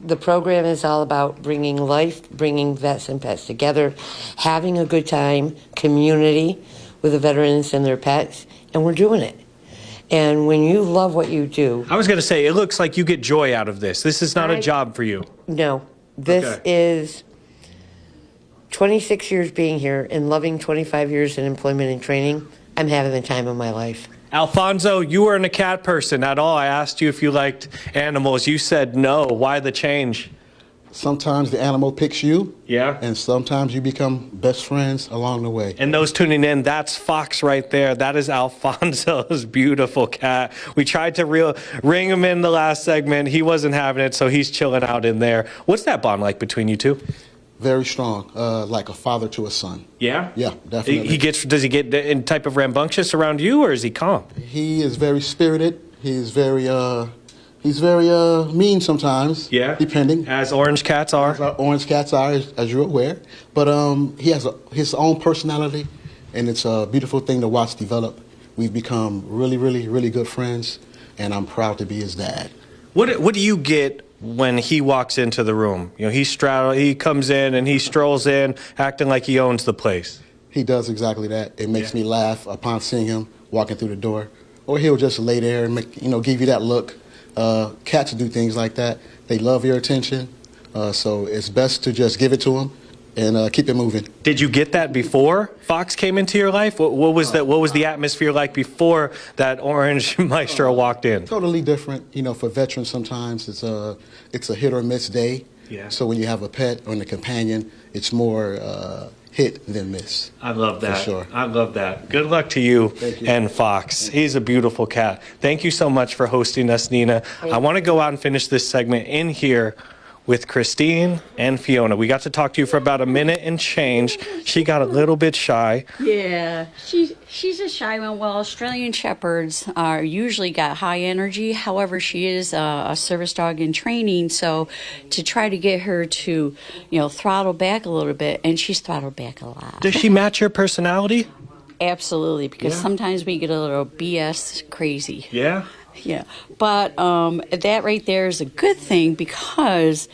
the program is all about bringing life, bringing vets and pets together, having a good time, community with the veterans and their pets, and we're doing it. And when you love what you do... I was going to say, it looks like you get joy out of this. This is not a job for you. No. This is 26 years being here and loving 25 years in employment and training. I'm having the time of my life. Alfonso, you weren't a cat person at all. I asked you if you liked animals. You said no. Why the change? Sometimes the animal picks you. Yeah. And sometimes you become best friends along the way. And those tuning in, that's Fox right there. That is Alfonso's beautiful cat. We tried to ring him in the last segment. He wasn't having it, so he's chilling out in there. What's that bond like between you two? Very strong, like a father to a son. Yeah? Yeah, definitely. Does he get in type of rambunctious around you, or is he calm? He is very spirited. He's very mean sometimes. Yeah. Depending. As orange cats are. As orange cats are, as you're aware. But he has his own personality, and it's a beautiful thing to watch develop. We've become really, really, really good friends, and I'm proud to be his dad. What do you get when he walks into the room? You know, he comes in and he strolls in, acting like he owns the place. He does exactly that. It makes me laugh upon seeing him walking through the door, or he'll just lay there and give you that look. Cats do things like that. They love your attention, so it's best to just give it to them and keep it moving. Did you get that before Fox came into your life? What was the atmosphere like before that orange maestro walked in? Totally different. You know, for veterans, sometimes it's a hit or miss day. Yeah. So when you have a pet or a companion, it's more hit than miss. I love that. For sure. I love that. Good luck to you, and Fox. He's a beautiful cat. Thank you so much for hosting us, Nina. I want to go out and finish this segment in here with Christine and Fiona. We got to talk to you for about a minute and change. She got a little bit shy. Yeah, she's a shy one. Well, Australian Shepherds are usually got high energy. However, she is a service dog in training, so to try to get her to, throttle back a little bit, and she's throttled back a lot. Does she match your personality? Absolutely, because sometimes we get a little BS crazy. Yeah? Yeah, but that right there is a good thing because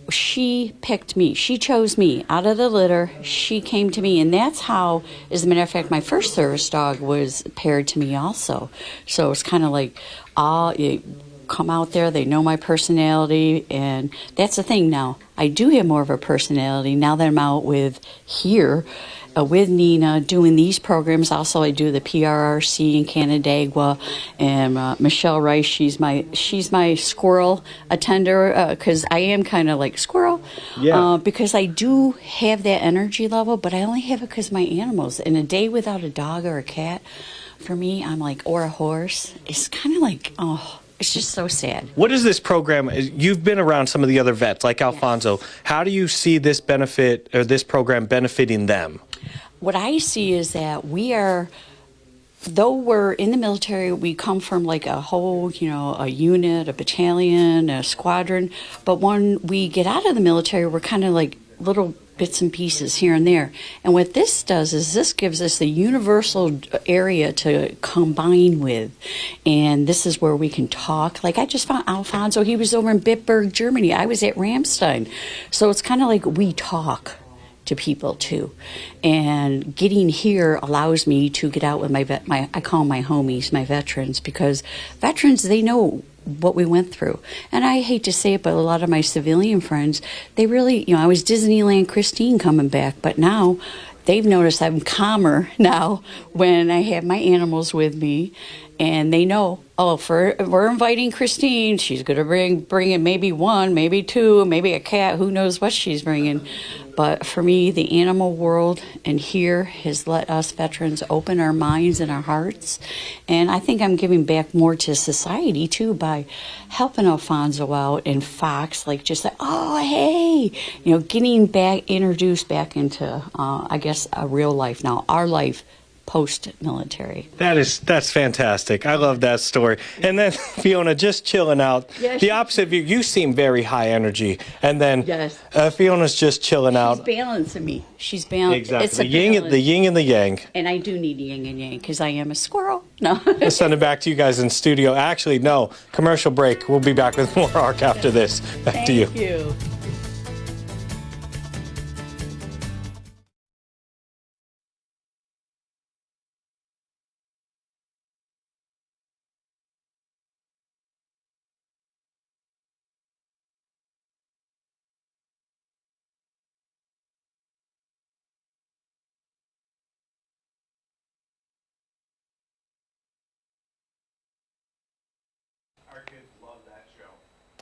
she picked me. She chose me out of the litter. She came to me, and that's how, as a matter of fact, my first service dog was paired to me also. So it's kind of like, you come out there, they know my personality, and that's the thing now. I do have more of a personality now that I'm out with Nina doing these programs. Also, I do the PRRC in Canandaigua, and Michelle Rice. She's my squirrel attender because I am kind of like squirrel. Yeah. Because I do have that energy level, but I only have it because my animals. In a day without a dog or a cat, for me, I'm like, or a horse. It's kind of like, it's just so sad. What is this program? You've been around some of the other vets, like Alfonso. Yes. How do you see this benefit or this program benefiting them? What I see is that though we're in the military, we come from like a whole, a unit, a battalion, a squadron. But when we get out of the military, we're kind of like little bits and pieces here and there. And what this does is this gives us a universal area to combine with. And this is where we can talk. Like I just found Alfonso, he was over in Bitburg, Germany. I was at Ramstein. So it's kind of like we talk to people too, and getting here allows me to get out with I call them my homies, my veterans, because veterans, they know what we went through. And I hate to say it, but a lot of my civilian friends, they really, I was Disneyland Christine coming back, but now they've noticed I'm calmer now when I have my animals with me, and they know, we're inviting Christine. She's going to bring in maybe one, maybe two, maybe a cat. Who knows what she's bringing. But for me, the animal world and here has let us veterans open our minds and our hearts. And I think I'm giving back more to society, too, by helping Alfonso out and Fox, like just like, hey, getting introduced back into, I guess, a real life now, our life post-military. That's fantastic. I love that story. And then Fiona, just chilling out. Yeah, The opposite of you. You seem very high energy, and then Yes. Fiona's just chilling out. She's balancing me. She's balancing. Exactly. It's a The yin and the yang. And I do need yin and yang because I am a squirrel. No. Let's send it back to you guys in studio. Actually, no. Commercial break. We'll be back with more ARC after this. Back to you. Thank you.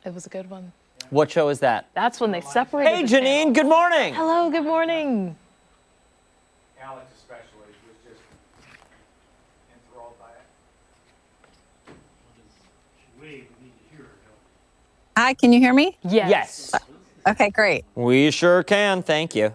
It was a good one. What show is that? That's when they separated. Hey, the Janine, channels. good morning. Hello, good morning. Alex especially was just enthralled by it. Hi, can you hear me? Yes. Okay, great. We sure can. Thank you.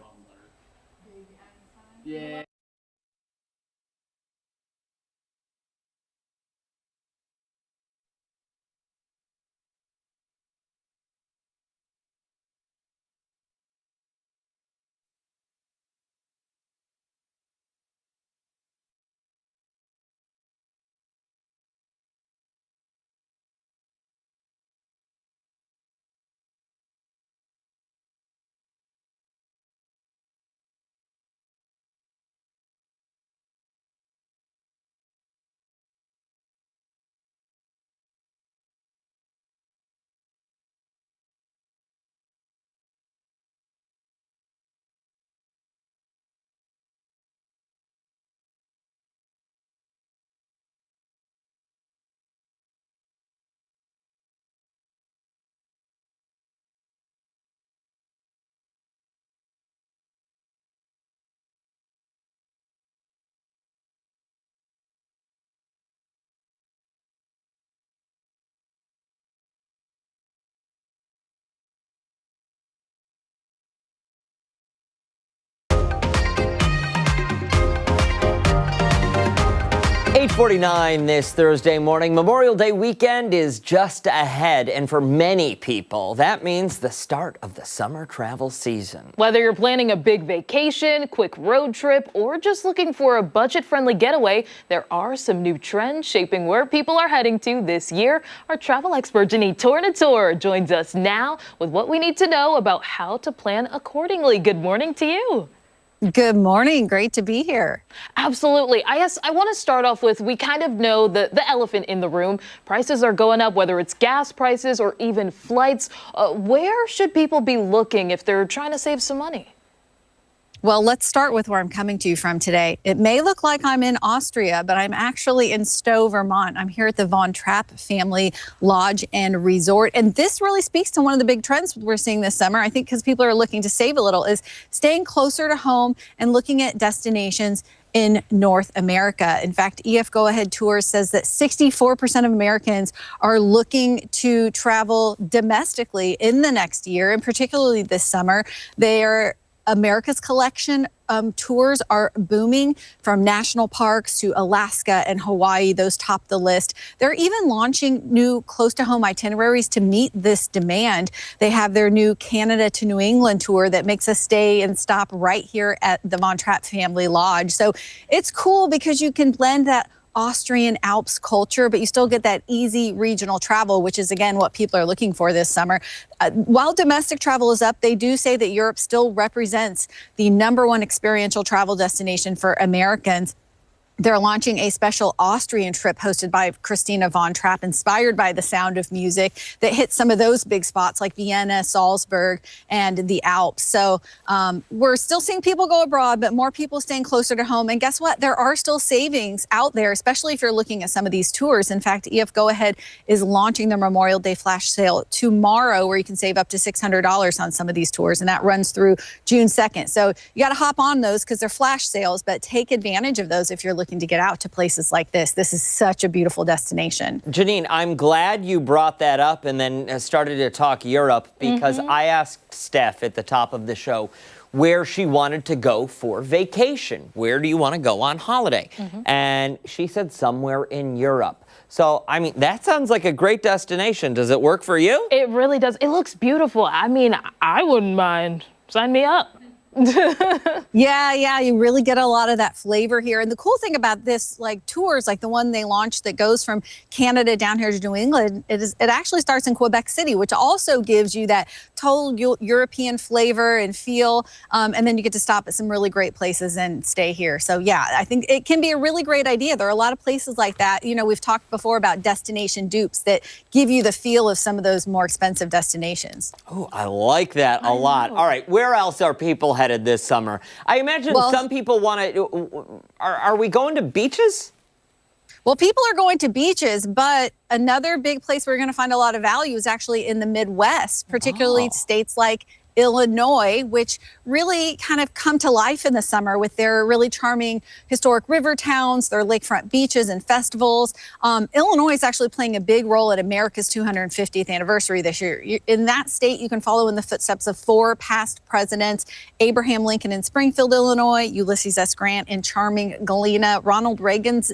.49 this Thursday morning. Memorial Day weekend is just ahead, and for many people, that means the start of the summer travel season. Whether you're planning a big vacation, quick road trip, or just looking for a budget-friendly getaway, there are some new trends shaping where people are heading to this year. Our travel expert, Janine Tornatore, joins us now with what we need to know about how to plan accordingly. Good morning to you. Good morning. Great to be here. Absolutely. I want to start off with, we kind of know the elephant in the room. Prices are going up, whether it's gas prices or even flights. Where should people be looking if they're trying to save some money? Well, let's start with where I'm coming to you from today. It may look like I'm in Austria, but I'm actually in Stowe, Vermont. I'm here at the Von Trapp Family Lodge and Resort. And this really speaks to one of the big trends we're seeing this summer, I think, because people are looking to save a little, is staying closer to home and looking at destinations in North America. In fact, EF Go Ahead Tours says that 64% of Americans are looking to travel domestically in the next year, and particularly this summer. America's Collection tours are booming, from national parks to Alaska and Hawaii. Those top the list. They're even launching new close-to-home itineraries to meet this demand. They have their new Canada to New England tour that makes us stay and stop right here at the Von Trapp Family Lodge. So it's cool because you can blend that Austrian Alps culture, but you still get that easy regional travel, which is, again, what people are looking for this summer. While domestic travel is up, they do say that Europe still represents the #1 experiential travel destination for Americans. They're launching a special Austrian trip hosted by Christina Von Trapp, inspired by the Sound of Music, that hits some of those big spots like Vienna, Salzburg, and the Alps. So we're still seeing people go abroad, but more people staying closer to home. And guess what? There are still savings out there, especially if you're looking at some of these tours. In fact, EF Go Ahead is launching their Memorial Day flash sale tomorrow, where you can save up to $600 on some of these tours, and that runs through June 2nd. So you got to hop on those because they're flash sales, but take advantage of those if you're looking to get out to places like this. This is such a beautiful destination. Janine, I'm glad you brought that up and then started to talk Europe, because I asked Steph at the top of the show, where she wanted to go for vacation. Where do you want to go on holiday? And she said somewhere in Europe. So, I mean, that sounds like a great destination. Does it work for you? It really does. It looks beautiful. I mean, I wouldn't mind. Sign me up. Yeah, you really get a lot of that flavor here. And the cool thing about this, like tours, like the one they launched that goes from Canada down here to New England, it actually starts in Quebec City, which also gives you that total European flavor and feel. And then you get to stop at some really great places and stay here. So yeah, I think it can be a really great idea. There are a lot of places like that. You know, we've talked before about destination dupes that give you the feel of some of those more expensive destinations. Oh, I like that a lot. All right, where else are people headed this summer? I imagine some people want to. Are we going to beaches? Well, people are going to beaches, but another big place where you're going to find a lot of value is actually in the Midwest, particularly states like Illinois, which really kind of come to life in the summer with their really charming historic river towns, their lakefront beaches and festivals. Illinois is actually playing a big role at America's 250th anniversary this year. In that state, you can follow in the footsteps of 4 past presidents: Abraham Lincoln in Springfield, Illinois, Ulysses S. Grant in charming Galena, Ronald Reagan's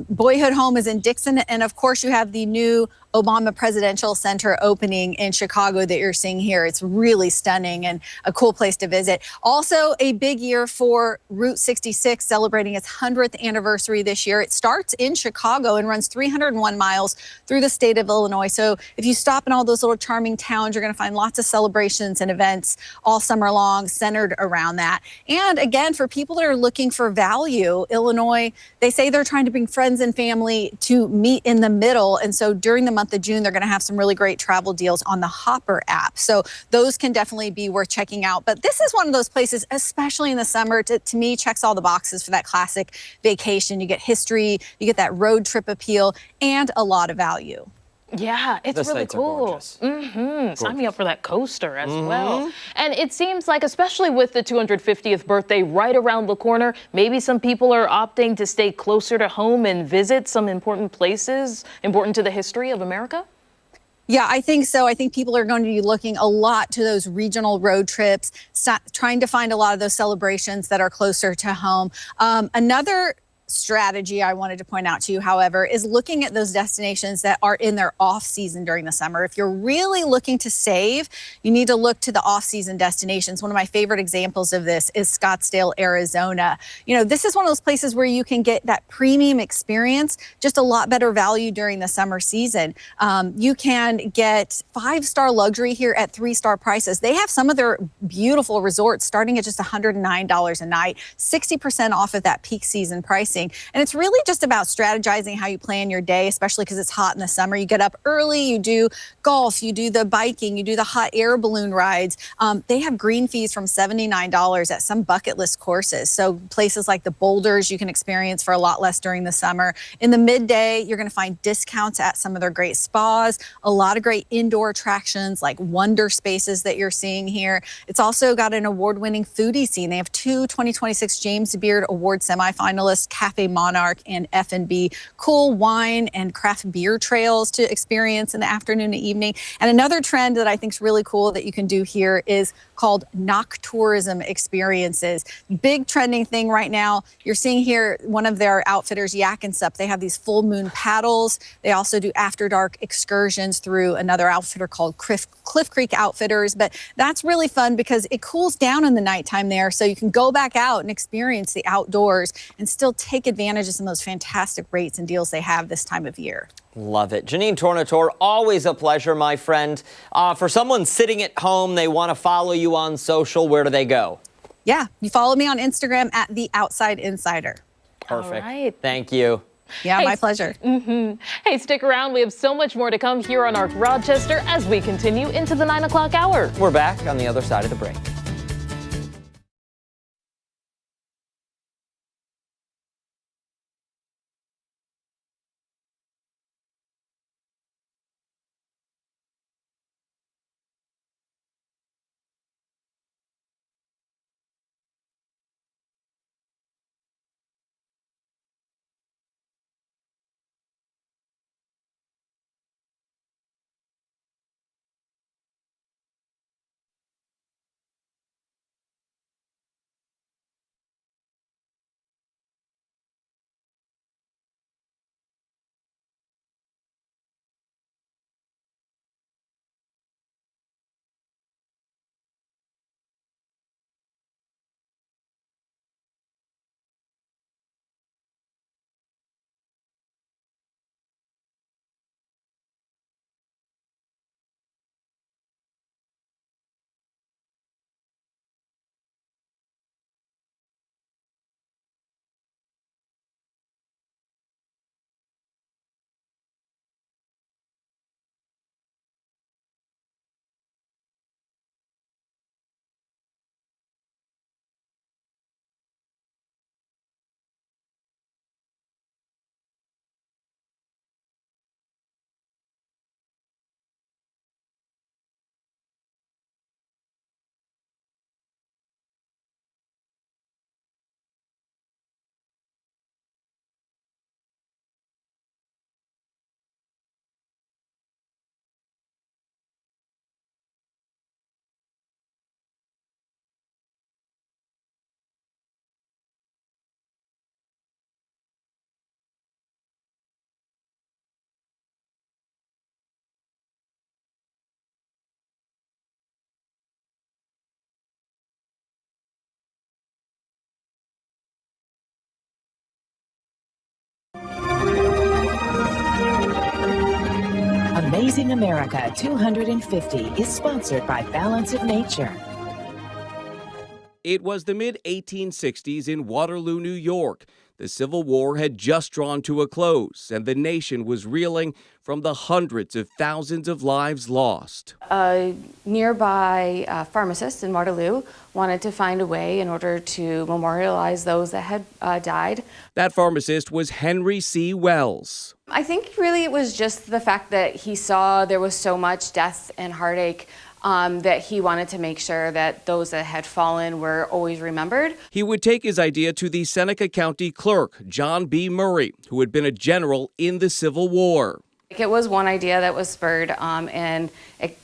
boyhood home is in Dixon, and of course you have the new Obama Presidential Center opening in Chicago that you're seeing here. It's really stunning and a cool place to visit. Also, a big year for Route 66, celebrating its 100th anniversary this year. It starts in Chicago and runs 301 miles through the state of Illinois. So if you stop in all those little charming towns, you're going to find lots of celebrations and events all summer long centered around that. And again, for people that are looking for value, Illinois, they say they're trying to bring friends and family to meet in the middle. And so during the month of June, they're going to have some really great travel deals on the Hopper app. So those can definitely be worth checking out. But this is one of those places, especially in the summer, to me, checks all the boxes for that classic vacation. You get history, you get that road trip appeal, and a lot of value. Yeah, it's The really sights are cool. gorgeous. Sign me up for that coaster as well. And it seems like, especially with the 250th birthday right around the corner, maybe some people are opting to stay closer to home and visit some important places important to the history of America. Yeah, I think so. I think people are going to be looking a lot to those regional road trips, trying to find a lot of those celebrations that are closer to home. Another strategy I wanted to point out to you, however, is looking at those destinations that are in their off season during the summer. If you're really looking to save, you need to look to the off season destinations. One of my favorite examples of this is Scottsdale, Arizona. You know, this is one of those places where you can get that premium experience, just a lot better value during the summer season. You can get 5-star luxury here at 3-star prices. They have some of their beautiful resorts starting at just $109 a night, 60% off of that peak season pricing. And it's really just about strategizing how you plan your day, especially because it's hot in the summer. You get up early, you do golf, you do the biking, you do the hot air balloon rides. They have green fees from $79 at some bucket list courses. So places like the Boulders you can experience for a lot less during the summer. In the midday, you're going to find discounts at some of their great spas, a lot of great indoor attractions like Wonder Spaces that you're seeing here. It's also got an award-winning foodie scene. They have 2 2026 James Beard Award semifinalists, Cafe Monarch and F&B, cool wine and craft beer trails to experience in the afternoon and evening. And another trend that I think is really cool that you can do here is called Noctourism experiences. Big trending thing right now. You're seeing here one of their outfitters, Yak and Sup. They have these full moon paddles. They also do after dark excursions through another outfitter called Cliff Creek Outfitters. But that's really fun because it cools down in the nighttime there, so you can go back out and experience the outdoors and still take advantage of some of those fantastic rates and deals they have this time of year. Love it. Janine Tornatore, always a pleasure, my friend. For someone sitting at home, they want to follow you on social, where do they go? Yeah, you follow me on Instagram at The Outside Insider. Perfect. All right. Thank you. Yeah, Hey, my pleasure. Hey, stick around. We have so much more to come here on Arc Rochester as we continue into the 9 o'clock hour. We're back on the other side of the break. Amazing America 250 is sponsored by Balance of Nature. It was the mid-1860s in Waterloo, New York. The Civil War had just drawn to a close, and the nation was reeling from the hundreds of thousands of lives lost. A nearby pharmacist in Waterloo wanted to find a way in order to memorialize those that had died. That pharmacist was Henry C. Wells. I think really it was just the fact that he saw there was so much death and heartache that he wanted to make sure that those that had fallen were always remembered. He would take his idea to the Seneca County clerk, John B. Murray, who had been a general in the Civil War. It was one idea that was spurred and it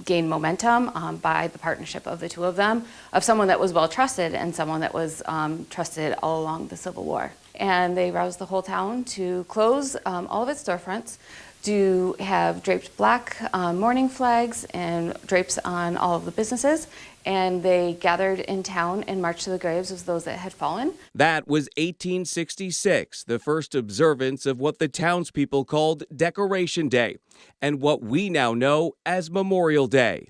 gained momentum by the partnership of the two of them, of someone that was well trusted and someone that was trusted all along the Civil War. And they roused the whole town to close all of its storefronts, to have draped black mourning flags and drapes on all of the businesses, and they gathered in town and marched to the graves of those that had fallen. That was 1866, the first observance of what the townspeople called Decoration Day, and what we now know as Memorial Day.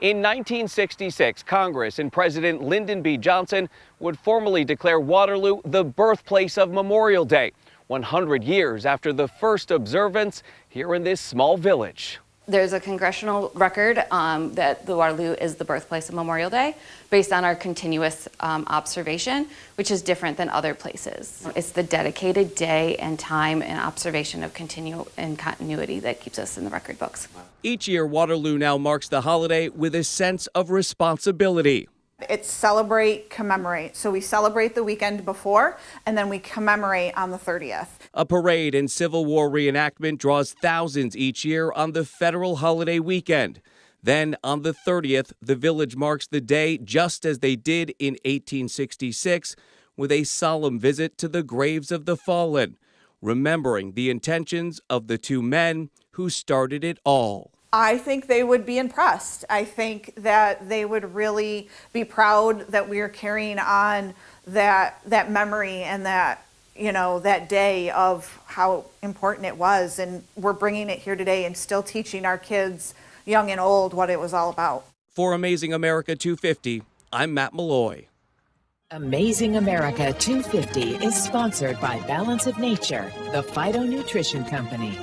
In 1966, Congress and President Lyndon B. Johnson would formally declare Waterloo the birthplace of Memorial Day, 100 years after the first observance here in this small village. There's a congressional record that the Waterloo is the birthplace of Memorial Day based on our continuous observation, which is different than other places. It's the dedicated day and time and observation of continuity that keeps us in the record books. Each year, Waterloo now marks the holiday with a sense of responsibility. It's celebrate, commemorate. So we celebrate the weekend before, and then we commemorate on the 30th. A parade and Civil War reenactment draws thousands each year on the federal holiday weekend. Then, on the 30th, the village marks the day just as they did in 1866, with a solemn visit to the graves of the fallen, remembering the intentions of the two men who started it all. I think they would be impressed. I think that they would really be proud that we are carrying on that memory and that, you know, that day of how important it was. And we're bringing it here today and still teaching our kids, young and old, what it was all about. For Amazing America 250, I'm Matt Malloy. Amazing America 250 is sponsored by Balance of Nature, the phytonutrition company.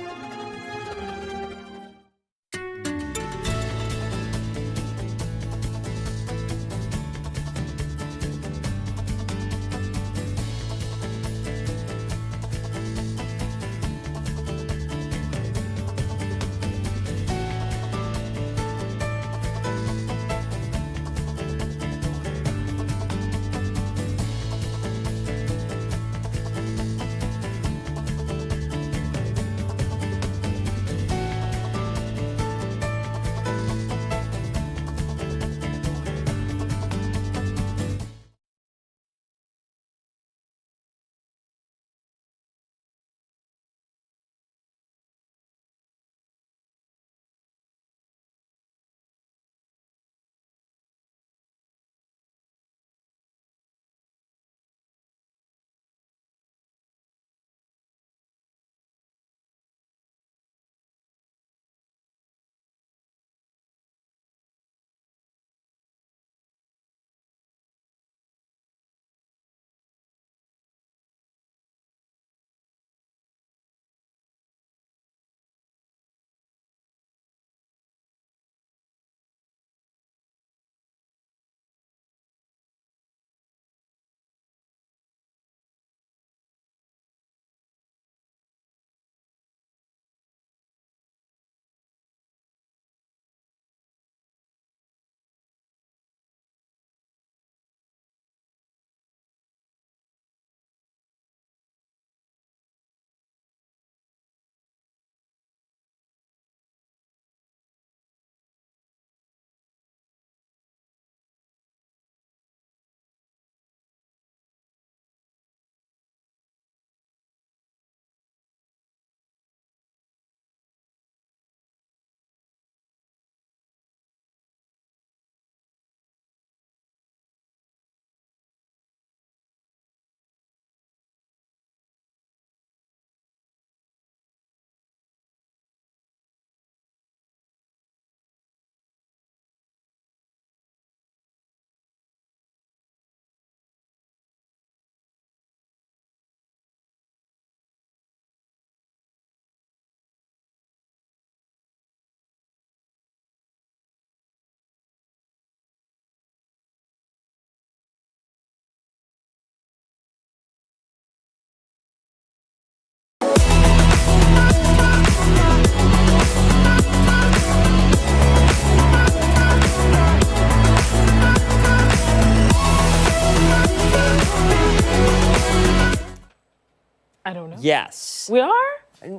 Yes. We are?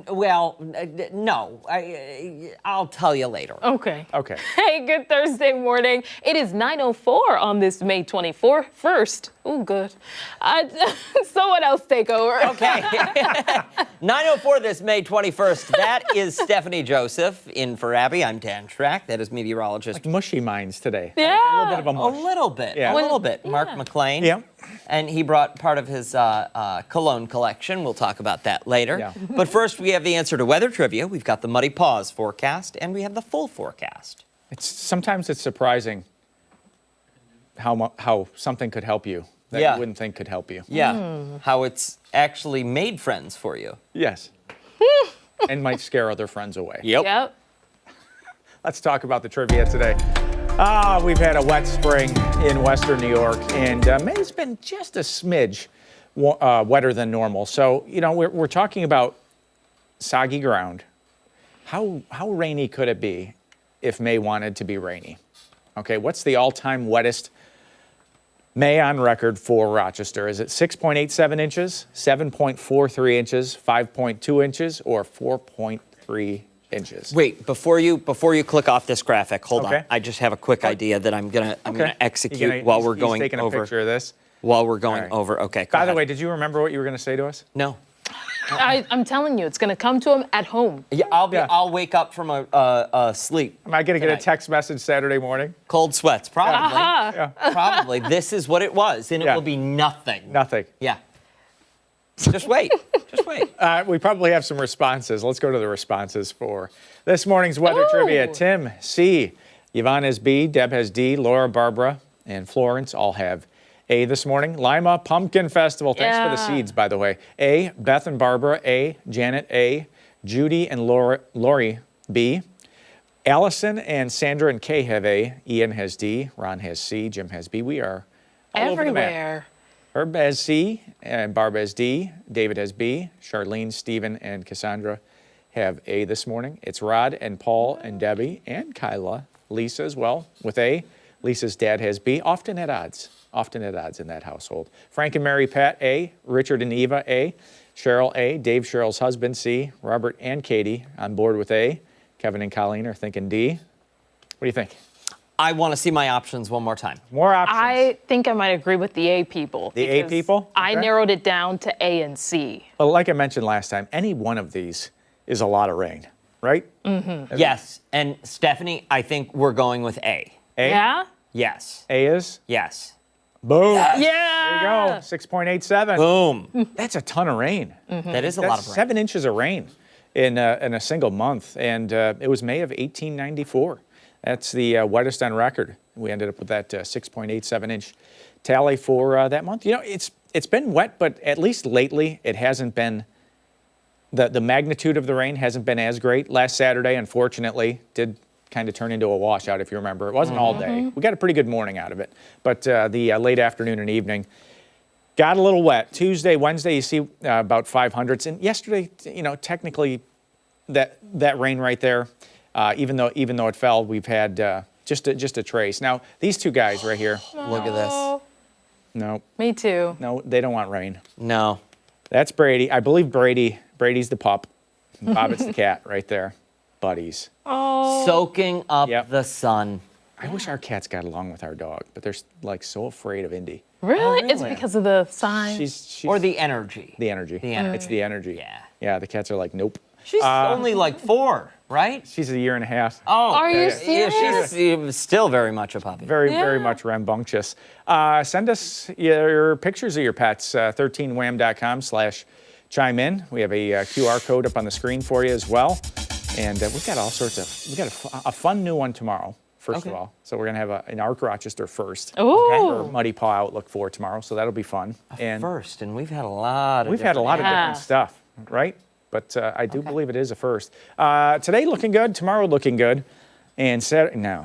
Well, no. I'll tell you later. Okay. Okay. Hey, good Thursday morning. It is 9:04 on this May 24th. First, ooh, good. Someone else take over. Okay. 9:04 this May 21st. That is Stephanie Joseph in for Abby. I'm Dan Schrack. That is meteorologist. Like mushy minds today. Yeah. A little bit of a A mush. little bit. Yeah. A little bit. Mark McLean. Yeah. And he brought part of his cologne collection. We'll talk about that later. Yeah. But first, we have the answer to weather trivia. We've got the Muddy Paws forecast, and we have the full forecast. Sometimes it's surprising how something could help you that Yeah. you wouldn't think could help you. Yeah. How it's actually made friends for you. Yes. And might scare other friends away. Yep. Let's talk about the trivia today. We've had a wet spring in Western New York, and May's been just a smidge wetter than normal. So, we're talking about soggy ground. How rainy could it be if May wanted to be rainy? Okay, what's the all-time wettest May on record for Rochester? Is it 6.87 inches, 7.43 inches, 5.2 inches, or 4.3 inches? Wait, before you click off this graphic, hold Okay. on. I just have a quick idea that I'm gonna execute while we're going taking over. a picture of this. While we're going All right. over. Okay. go By the ahead. way, did you remember what you were going to say to us? No. I'm telling you, it's going to come to him at home. Yeah, I'll wake up from a sleep. Am I going to get a tonight. text message Saturday morning? Cold sweats, probably. Aha. Probably. This is what it was, and it Yeah. will be nothing. Nothing. Yeah. Just wait. Just wait. We probably have some responses. Let's go to the responses for this morning's weather Ooh. trivia. Tim, C. Yvonne has B. Deb has D. Laura, Barbara, and Florence all have A this morning. Lima Pumpkin Festival. Thanks for the Yeah. seeds, by the way. A. Beth and Barbara. A. Janet. A. Judy and Lori. B. Allison and Sandra and Kay have A. Ian has D. Ron has C. Jim has B. We are all over the map. Everywhere. Herb has C, and Barb has D. David has B. Charlene, Stephen, and Cassandra have A this morning. It's Rod and Paul and Debbie and Kyla. Lisa as well with A. Lisa's dad has B. Often at odds in that household. Frank and Mary Pat A. Richard and Eva A. Cheryl A. Dave, Cheryl's husband C. Robert and Katie on board with A. Kevin and Colleen are thinking D. What do you think? I want to see my options one more time. More options. I think I might agree with the A people. The A because people? I Okay. narrowed it down to A and C. Well, like I mentioned last time, any one of these is a lot of rain, right? Yes. And Stephanie, I think we're going with A. A? Yeah? Yes. A is? Yes. Boom. Yeah. There you go. 6.87. Boom. That's a ton of rain. That is a That's lot of rain. 7 inches of rain in a single month. And it was May of 1894. That's the wettest on record. We ended up with that 6.87 inch tally for that month. It's been wet, but at least lately it hasn't been, the magnitude of the rain hasn't been as great. Last Saturday, unfortunately, did kind of turn into a washout, if you remember. It wasn't all day. We got a pretty good morning out of it. But the late afternoon and evening got a little wet. Tuesday, Wednesday, you see about 500s. And yesterday, technically that rain right there, even though it fell, we've had just a trace. Now, these two guys right here, Look at this. no, Me too. they don't want rain. No. That's Brady. I believe Brady's the pup. Bobbitt's the cat right there. Buddies. Soaking up Yep. the sun. I wish our cats got along with our dog, but they're like so afraid of Indy. Really? It's because of the sign. She's Or the energy. the energy. The energy. It's the energy. Yeah. Yeah, the cats are like, nope. She's only like 4, right? She's a year and a half. Oh. Are you Yeah, serious? she's still very much a puppy. Very Yeah. much rambunctious. Send us your pictures of your pets, 13wham.com/chime in. We have a QR code up on the screen for you as well. And we've got all sorts of, we've got a fun new one tomorrow, first of all. So we're going to have an ARC Rochester first. Ooh. For Muddy Paw Outlook for tomorrow, so that'll be fun. And First, and we've had a lot of we've had a lot of Yeah. different stuff, right? But I do believe it is a first. Today looking good, tomorrow looking good, and Saturday, no,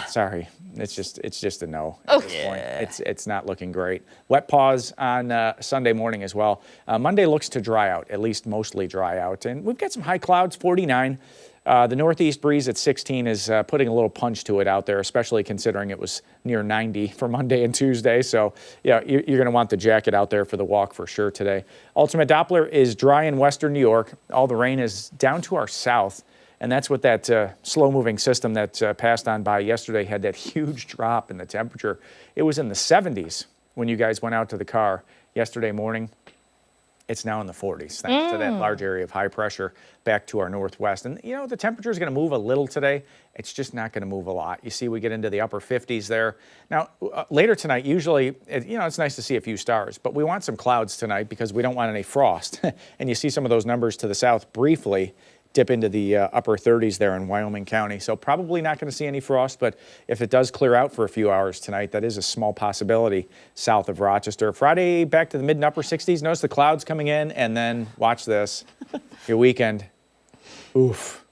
sorry, it's just a no at this point. It's not looking great. Wet paws on Sunday morning as well. Monday looks to dry out, at least mostly dry out, and we've got some high clouds, 49. The northeast breeze at 16 is putting a little punch to it out there, especially considering it was near 90 for Monday and Tuesday. So, yeah, you're going to want the jacket out there for the walk for sure today. Ultimate Doppler is dry in western New York. All the rain is down to our south, and that's what that slow-moving system that passed on by yesterday had that huge drop in the temperature. It was in the 70s when you guys went out to the car yesterday morning. It's now in the 40s, thanks to that large area of high pressure back to our northwest. And, you know, the temperature is going to move a little today. It's just not going to move a lot. You see, we get into the upper 50s there. Now, later tonight, usually, it's nice to see a few stars, but we want some clouds tonight because we don't want any frost. And you see some of those numbers to the south briefly dip into the upper 30s there in Wyoming County. So probably not going to see any frost, but if it does clear out for a few hours tonight, that is a small possibility south of Rochester. Friday, back to the mid and upper 60s. Notice the clouds coming in, and then watch this. Your weekend, oof,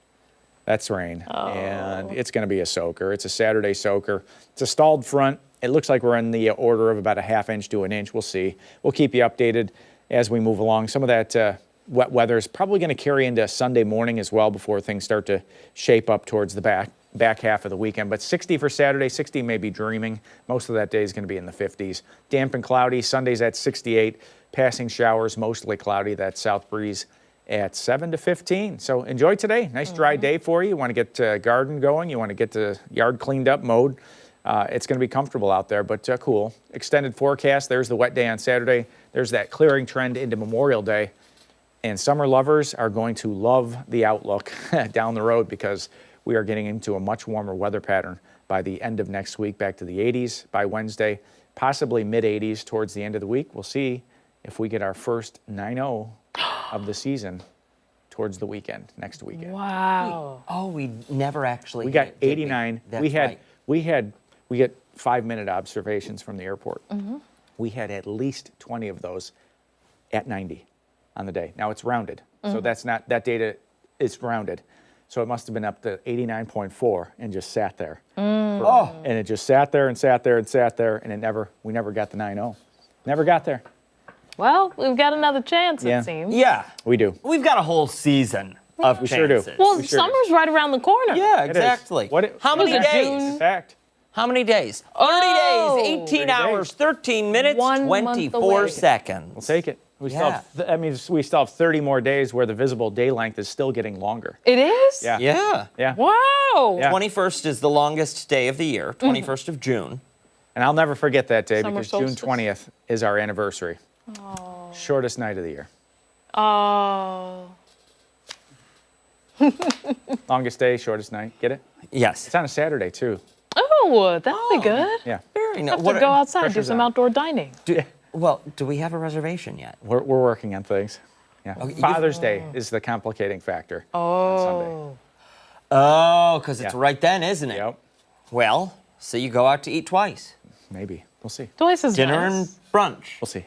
that's rain. And it's going to be a soaker. It's a Saturday soaker. It's a stalled front. It looks like we're in the order of about a half inch to an inch. We'll see. We'll keep you updated as we move along. Some of that wet weather is probably going to carry into Sunday morning as well before things start to shape up towards the back half of the weekend. But 60 for Saturday, 60 may be dreaming. Most of that day is going to be in the 50s. Damp and cloudy. Sunday's at 68. Passing showers, mostly cloudy. That south breeze at 7 to 15. So enjoy today. Nice dry day for you. You want to get garden going. You want to get the yard cleaned up, mowed. It's going to be comfortable out there, but cool. Extended forecast. There's the wet day on Saturday. There's that clearing trend into Memorial Day. And summer lovers are going to love the outlook down the road because we are getting into a much warmer weather pattern by the end of next week, back to the 80s by Wednesday, possibly mid-80s towards the end of the week. We'll see if we get our first 9-0 of the season towards the weekend, next weekend. Wow. Oh, we never actually. We got hit, did 89. That's We right. get 5-minute observations from the airport. We had at least 20 of those at 90 on the day. Now it's rounded, so that data is rounded. So it must have been up to 89.4 and just sat there. And it just sat there and sat there and sat there, and we never got the 9-0. Never got there. Well, we've got another chance, Yeah. it seems. Yeah, We do. we've got a whole season of We sure do. chances. Well, We sure do. summer's right around the corner. Yeah, It is. exactly. How many was it, days? June? In fact, How many days? 30 Oh. days, 18 30 hours, days. 13 minutes, 1 month 24 away. seconds. we'll take it. We still Yeah. that means we still have 30 more days where the visible day length is still getting longer. It is? Yeah. Yeah. Yeah. Wow. Yeah. 21st is the longest day of the year, 21st of June. And I'll never forget that day Summer because June solstice. 20th is our anniversary. Shortest night of the year. Oh. Longest day, shortest night. Get it? Yes. It's on a Saturday too. Oh, that'll be good. Yeah. Very nice. Have to go outside, do pressure's some on. outdoor dining. Do we have a reservation yet? We're working on things. Yeah. Okay, Father's Day is the complicating factor on Sunday. Oh. Oh, because it's Yeah. right then, isn't it? Yep. Well, so you go out to eat twice. Maybe. We'll see. Twice is Dinner nice. and brunch. We'll see.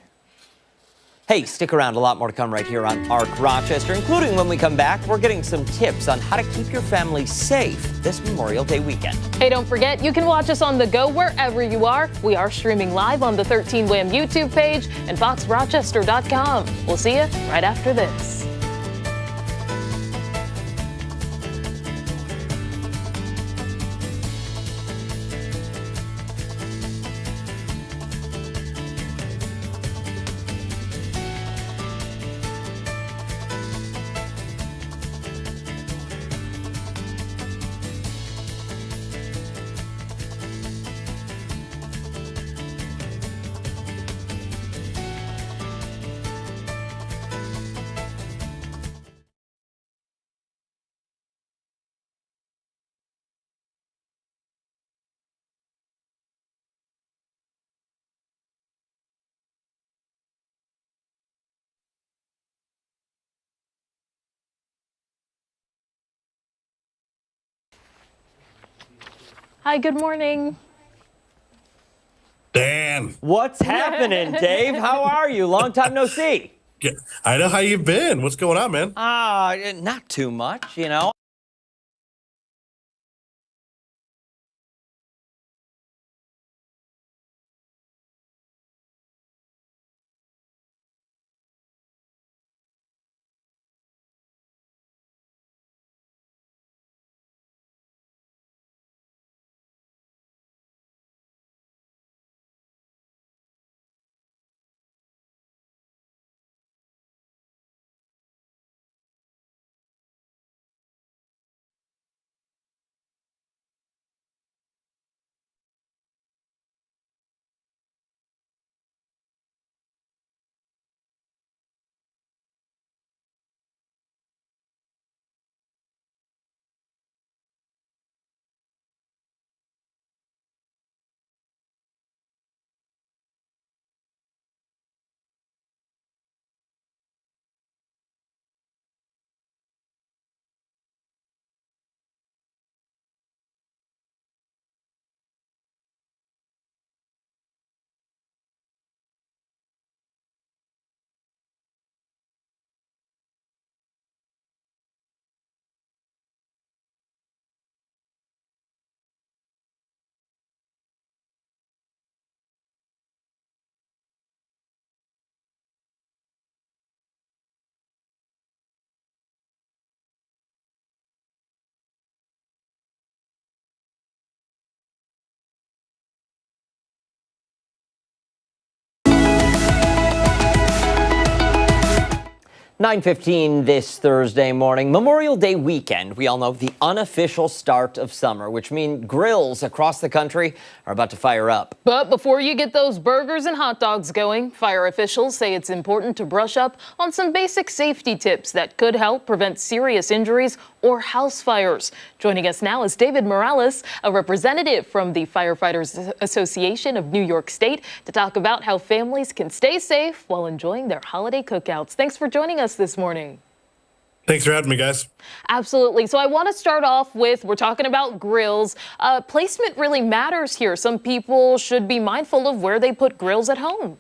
Hey, stick around. A lot more to come right here on ARC Rochester, including when we come back, we're getting some tips on how to keep your family safe this Memorial Day weekend. Hey, don't forget, you can watch us on the go wherever you are. We are streaming live on the 13 WHAM YouTube page and foxrochester.com. We'll see you right after this. Hi, good morning. Dan, What's happening, Dave? How are you? Long time no see. I know how you've been. What's going on, man? Not too much, you know. 9:15 this Thursday morning, Memorial Day weekend. We all know the unofficial start of summer, which means grills across the country are about to fire up. But before you get those burgers and hot dogs going, fire officials say it's important to brush up on some basic safety tips that could help prevent serious injuries or house fires. Joining us now is David Morales, a representative from the Firefighters Association of New York State, to talk about how families can stay safe while enjoying their holiday cookouts. Thanks for joining us this morning. Thanks for having me, guys. Absolutely. So I want to start off with, we're talking about grills. Placement really matters here. Some people should be mindful of where they put grills at home.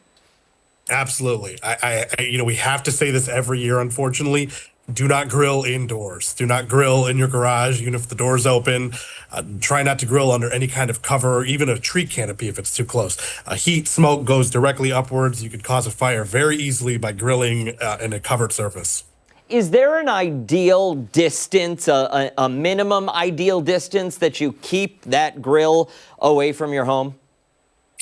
Absolutely. We have to say this every year, unfortunately. Do not grill indoors. Do not grill in your garage, even if the door's open. Try not to grill under any kind of cover or even a tree canopy if it's too close. Heat, smoke goes directly upwards. You could cause a fire very easily by grilling in a covered surface. Is there an ideal distance, a minimum ideal distance that you keep that grill away from your home?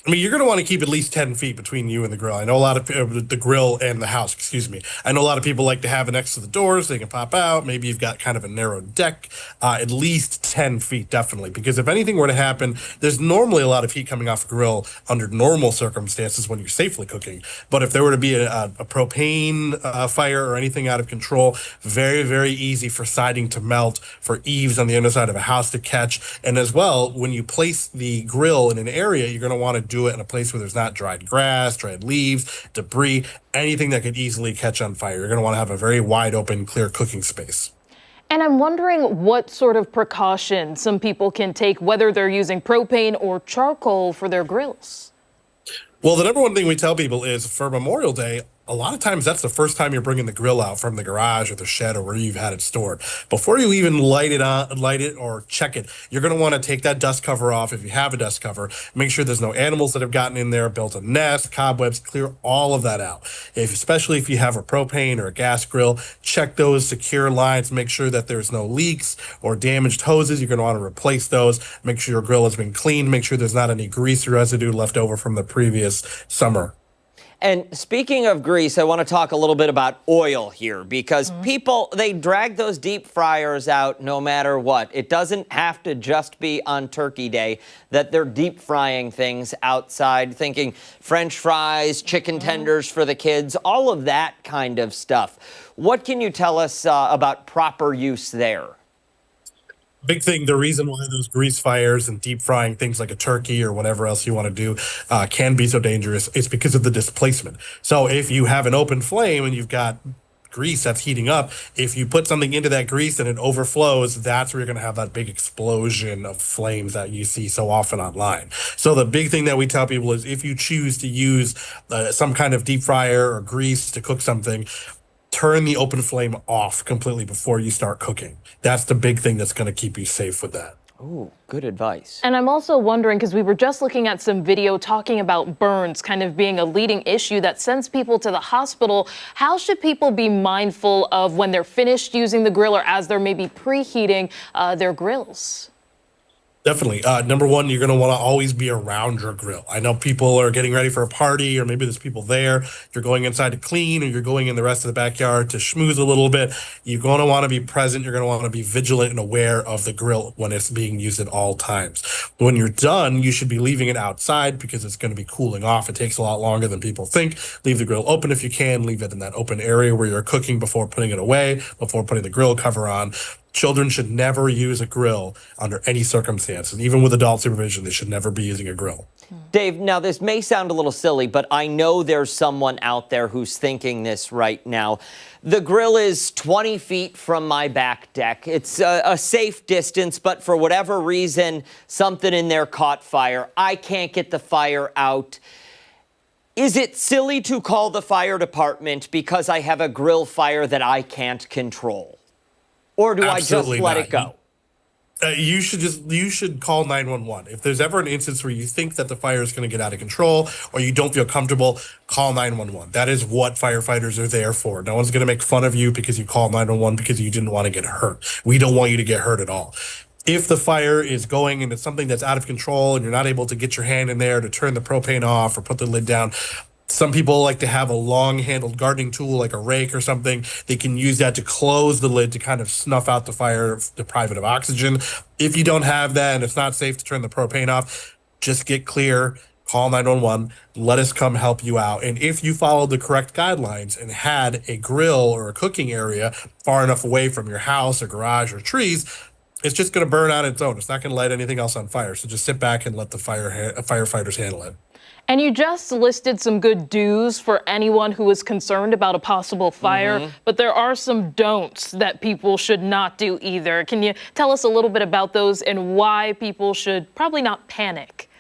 I mean, you're going to want to keep at least 10 feet between you and the grill. I know a lot of the grill and the house, excuse me. I know a lot of people like to have it next to the doors so they can pop out. Maybe you've got kind of a narrow deck, at least 10 feet, definitely. Because if anything were to happen, there's normally a lot of heat coming off a grill under normal circumstances when you're safely cooking. But if there were to be a propane fire or anything out of control, very, very easy for siding to melt, for eaves on the underside of a house to catch. And as well, when you place the grill in an area, you're going to want to do it in a place where there's not dried grass, dried leaves, debris, anything that could easily catch on fire. You're going to want to have a very wide open, clear cooking space. And I'm wondering what sort of precautions some people can take, whether they're using propane or charcoal for their grills. Well, the number one thing we tell people is for Memorial Day, a lot of times that's the first time you're bringing the grill out from the garage or the shed or where you've had it stored. Before you even light it or check it, you're going to want to take that dust cover off if you have a dust cover. Make sure there's no animals that have gotten in there, built a nest, cobwebs, clear all of that out. Especially if you have a propane or a gas grill, check those secure lines, make sure that there's no leaks or damaged hoses. You're going to want to replace those. Make sure your grill has been cleaned. Make sure there's not any grease residue left over from the previous summer. And speaking of grease, I want to talk a little bit about oil here because people, they drag those deep fryers out no matter what. It doesn't have to just be on Turkey Day that they're deep frying things outside, thinking French fries, chicken tenders for the kids, all of that kind of stuff. What can you tell us about proper use there? Big thing, the reason why those grease fires and deep frying things like a turkey or whatever else you want to do can be so dangerous is because of the displacement. So if you have an open flame and you've got grease that's heating up, if you put something into that grease and it overflows, that's where you're going to have that big explosion of flames that you see so often online. So the big thing that we tell people is if you choose to use some kind of deep fryer or grease to cook something, turn the open flame off completely before you start cooking. That's the big thing that's going to keep you safe with that. Ooh, good advice. And I'm also wondering, because we were just looking at some video talking about burns kind of being a leading issue that sends people to the hospital. How should people be mindful of when they're finished using the grill or as they're maybe preheating their grills? Definitely. Number one, you're going to want to always be around your grill. I know people are getting ready for a party, or maybe there's people there. You're going inside to clean, or you're going in the rest of the backyard to schmooze a little bit. You're going to want to be present. You're going to want to be vigilant and aware of the grill when it's being used at all times. When you're done, you should be leaving it outside because it's going to be cooling off. It takes a lot longer than people think. Leave the grill open if you can. Leave it in that open area where you're cooking before putting it away, before putting the grill cover on. Children should never use a grill under any circumstances. Even with adult supervision, they should never be using a grill. Dave, now this may sound a little silly, but I know there's someone out there who's thinking this right now. The grill is 20 feet from my back deck. It's a safe distance, but for whatever reason, something in there caught fire. I can't get the fire out. Is it silly to call the fire department because I have a grill fire that I can't control? Or do Absolutely I just let not. it go? You should call 911. If there's ever an instance where you think that the fire is going to get out of control or you don't feel comfortable, call 911. That is what firefighters are there for. No one's going to make fun of you because you called 911 because you didn't want to get hurt. We don't want you to get hurt at all. If the fire is going and it's something that's out of control and you're not able to get your hand in there to turn the propane off or put the lid down, Some people like to have a long-handled gardening tool like a rake or something. They can use that to close the lid to kind of snuff out the fire, deprive it of oxygen. If you don't have that and it's not safe to turn the propane off, just get clear, call 911, let us come help you out. And if you followed the correct guidelines and had a grill or a cooking area far enough away from your house or garage or trees, it's just going to burn on its own. It's not going to light anything else on fire. So just sit back and let the firefighters handle it. And you just listed some good do's for anyone who is concerned about a possible fire, but there are some don'ts that people should not do either. Can you tell us a little bit about those and why people should probably not panic?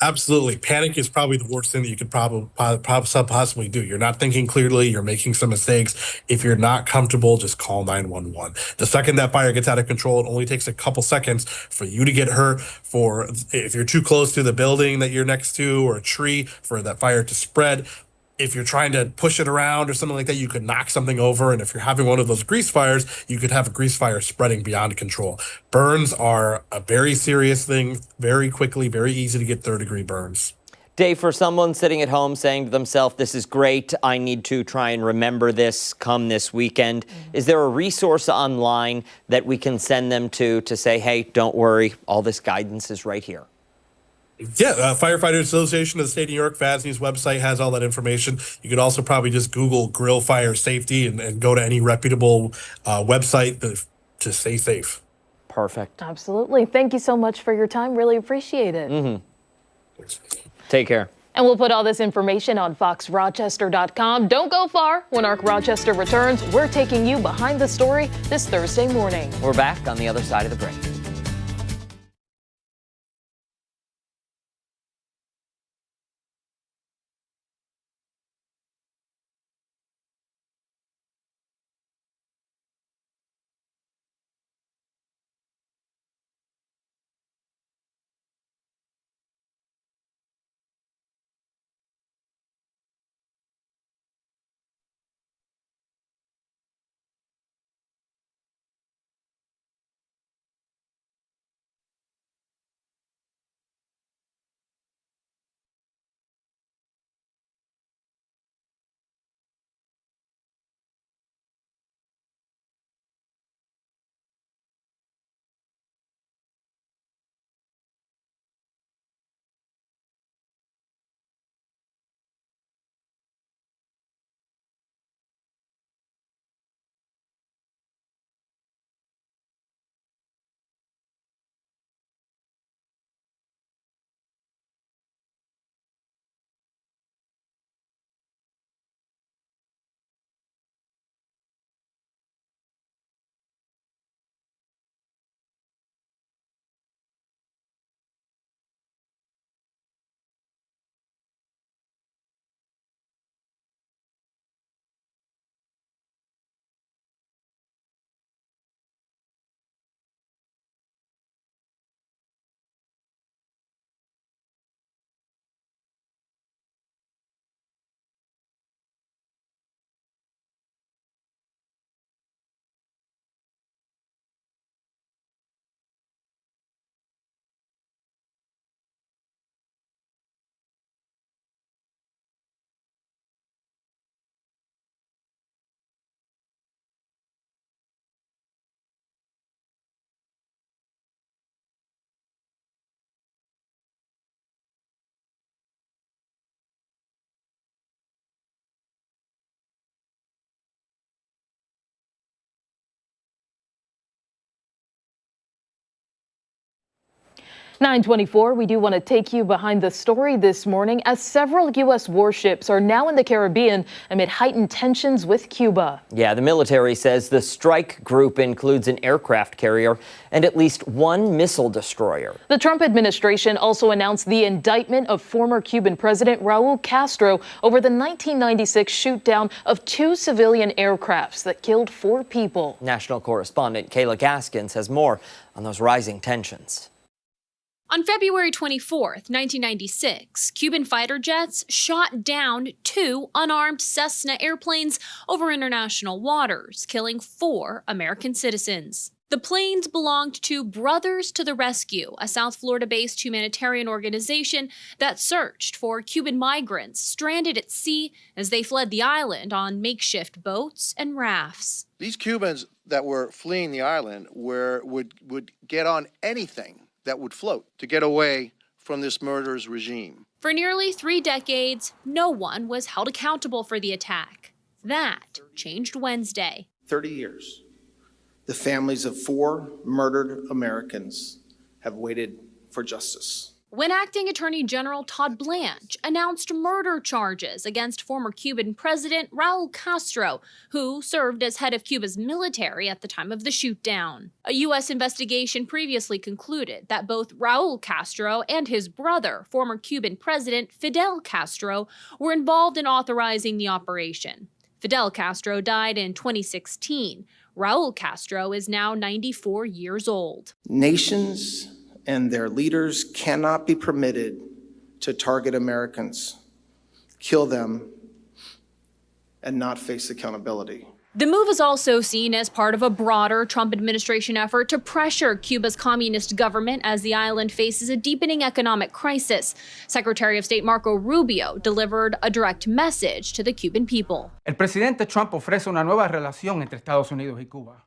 Absolutely. Panic is probably the worst thing that you could possibly do. You're not thinking clearly. You're making some mistakes. If you're not comfortable, just call 911. The second that fire gets out of control, it only takes a couple seconds for you to get hurt, for if you're too close to the building that you're next to or a tree, for that fire to spread. If you're trying to push it around or something like that, you could knock something over. And if you're having one of those grease fires, you could have a grease fire spreading beyond control. Burns are a very serious thing, very quickly, very easy to get third-degree burns. Dave, for someone sitting at home saying to themselves, this is great, I need to try and remember this come this weekend, is there a resource online that we can send them to say, hey, don't worry, all this guidance is right here? Yeah, Firefighters Association of the State of New York, FASNY's website has all that information. You could also probably just Google grill fire safety and go to any reputable website to stay safe. Perfect. Absolutely. Thank you so much for your time. Really appreciate it. Take care. And we'll put all this information on foxrochester.com. Don't go far. When Arc Rochester returns, we're taking you behind the story this Thursday morning. We're back on the other side of the break. (9:24), we do want to take you behind the story this morning as several U.S. warships are now in the Caribbean amid heightened tensions with Cuba. Yeah, the military says the strike group includes an aircraft carrier and at least one missile destroyer. The Trump administration also announced the indictment of former Cuban President Raul Castro over the 1996 shoot-down of 2 civilian aircrafts that killed 4 people. National correspondent Kayla Gaskins has more on those rising tensions. On February 24th, 1996, Cuban fighter jets shot down 2 unarmed Cessna airplanes over international waters, killing 4 American citizens. The planes belonged to Brothers to the Rescue, a South Florida-based humanitarian organization that searched for Cuban migrants stranded at sea as they fled the island on makeshift boats and rafts. These Cubans that were fleeing the island would get on anything that would float to get away from this murderous regime. For nearly 3 decades, no one was held accountable for the attack. That changed Wednesday. 30 years. The families of 4 murdered Americans have waited for justice. When Acting Attorney General Todd Blanche announced murder charges against former Cuban President Raul Castro, who served as head of Cuba's military at the time of the shootdown. A U.S. investigation previously concluded that both Raul Castro and his brother, former Cuban President Fidel Castro, were involved in authorizing the operation. Fidel Castro died in 2016. Raul Castro is now 94 years old. Nations and their leaders cannot be permitted to target Americans, kill them, and not face accountability. The move is also seen as part of a broader Trump administration effort to pressure Cuba's communist government as the island faces a deepening economic crisis. Secretary of State Marco Rubio delivered a direct message to the Cuban people. El presidente Trump ofrece una nueva relación entre Estados Unidos y Cuba,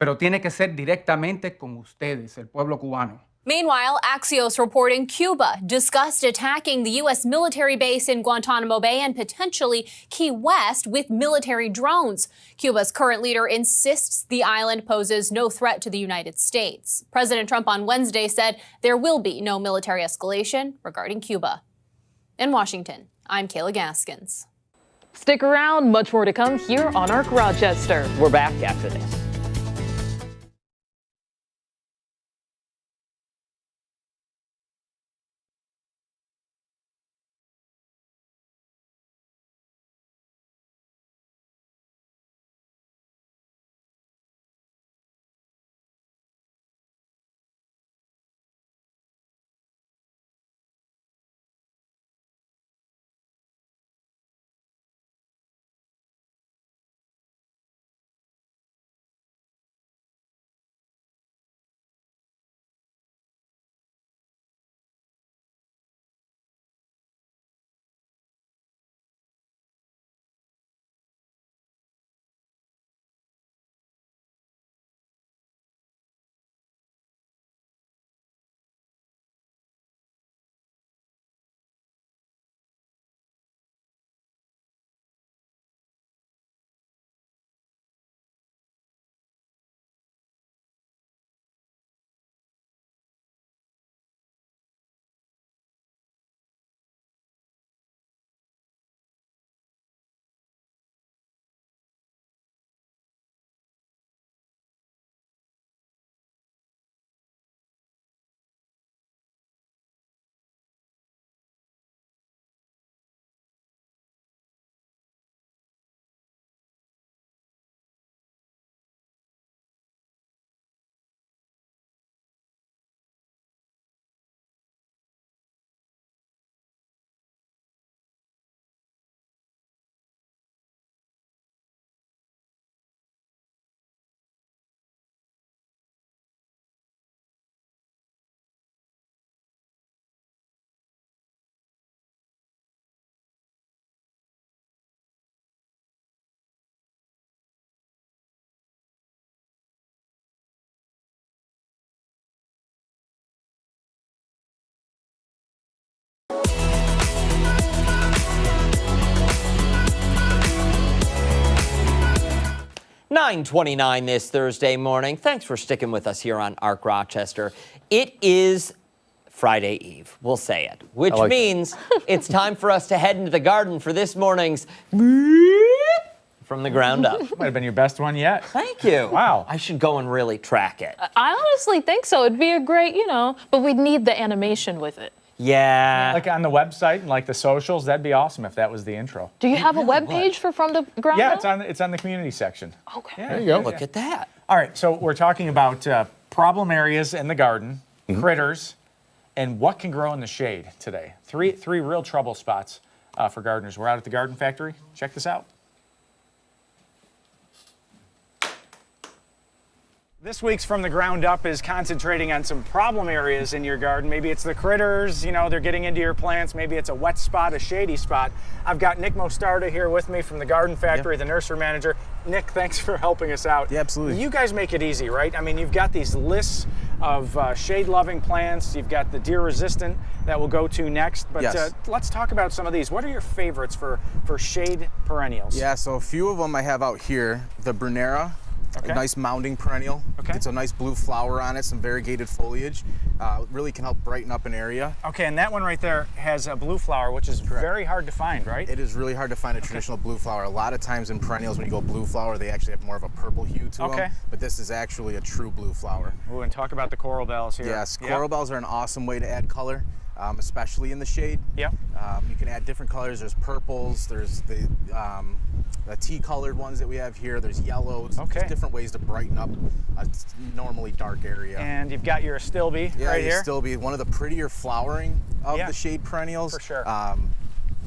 pero tiene que ser directamente con ustedes, el pueblo cubano. Meanwhile, Axios reporting Cuba discussed attacking the U.S. military base in Guantanamo Bay and potentially Key West with military drones. Cuba's current leader insists the island poses no threat to the United States. President Trump on Wednesday said there will be no military escalation regarding Cuba. In Washington, I'm Kayla Gaskins. Stick around, much more to come here on ARC Rochester. We're back after this. $9:29 this Thursday morning. Thanks for sticking with us here on ARC Rochester. It is Friday Eve, we'll say it, which means it's time for us to head into the garden for this morning's From the Ground Up. Might have been your best one yet. Thank you. Wow. I should go and really track it. I honestly think so. It'd be a great, but we'd need the animation with it. Yeah. Like on the website and like the socials, that'd be awesome if that was the intro. Do you have a web page for From the Ground Up? Yeah, it's on the community section. Okay. Yeah, There you go. Look at that. All right, so we're talking about problem areas in the garden, critters, and what can grow in the shade today. Three real trouble spots for gardeners. We're out at the garden factory. Check this out. This week's From the Ground Up is concentrating on some problem areas in your garden. Maybe it's the critters, you know, they're getting into your plants. Maybe it's a wet spot, a shady spot. I've got Nick Mostarda here with me from the Garden Factory, the nursery manager. Nick, thanks for helping us out. Yeah, absolutely. You guys make it easy, right? I mean, you've got these lists of shade-loving plants. You've got the deer-resistant that we'll go to next. But Yes. let's talk about some of these. What are your favorites for shade perennials? Yeah, so a few of them I have out here. The Brunera, Okay. a nice mounding perennial. Okay. It's a nice blue flower on it, some variegated foliage. Really can help brighten up an area. Okay, and that one right there has a blue flower, which is very hard to find, right? It is really hard to find a traditional blue flower. A lot of times in perennials, when you go blue flower, they actually have more of a purple hue to Okay. them. But this is actually a true blue flower. Ooh, and talk about the coral bells here. Yes, Yep. coral bells are an awesome way to add color, especially in the shade. Yep. You can add different colors. There's purples, there's the tea-colored ones that we have here. There's yellows. Okay. There's different ways to brighten up a normally dark area. And you've got your Astilbe right here. Astilbe, one of the prettier flowering of Yeah. the shade perennials. For sure.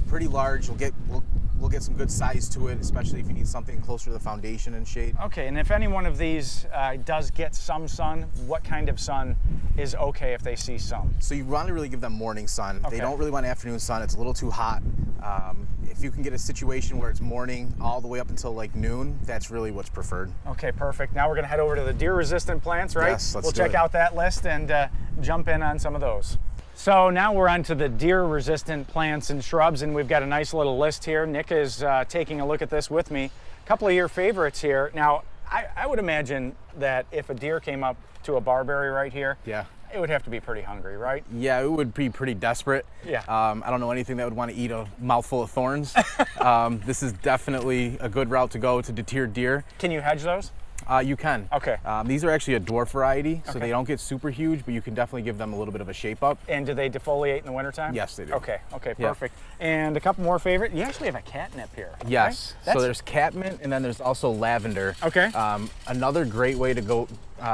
Pretty large. We'll get some good size to it, especially if you need something closer to the foundation and shade. Okay, and if any one of these does get some sun, what kind of sun is okay if they see some? So you want to really give them morning sun. Okay. They don't really want afternoon sun. It's a little too hot. If you can get a situation where it's morning all the way up until like noon, that's really what's preferred. Okay, perfect. Now we're going to head over to the deer-resistant plants, right? Yes, let's We'll do check it. out that list and jump in on some of those. So now we're on to the deer-resistant plants and shrubs, and we've got a nice little list here. Nick is taking a look at this with me. A couple of your favorites here. Now, I would imagine that if a deer came up to a barberry right here, Yeah. it would have to be pretty hungry, right? Yeah, it would be pretty desperate. Yeah. I don't know anything that would want to eat a mouthful of thorns. This is definitely a good route to go to deter deer. Can you hedge those? You can. Okay. These are actually a dwarf variety, so Okay. they don't get super huge, but you can definitely give them a little bit of a shape up. And do they defoliate in the wintertime? Yes, they do. Okay, Yeah. perfect. And a couple more favorite. You actually have a catnip here. Yes. Right? So there's catmint, and then there's also lavender. Okay. Another great way to go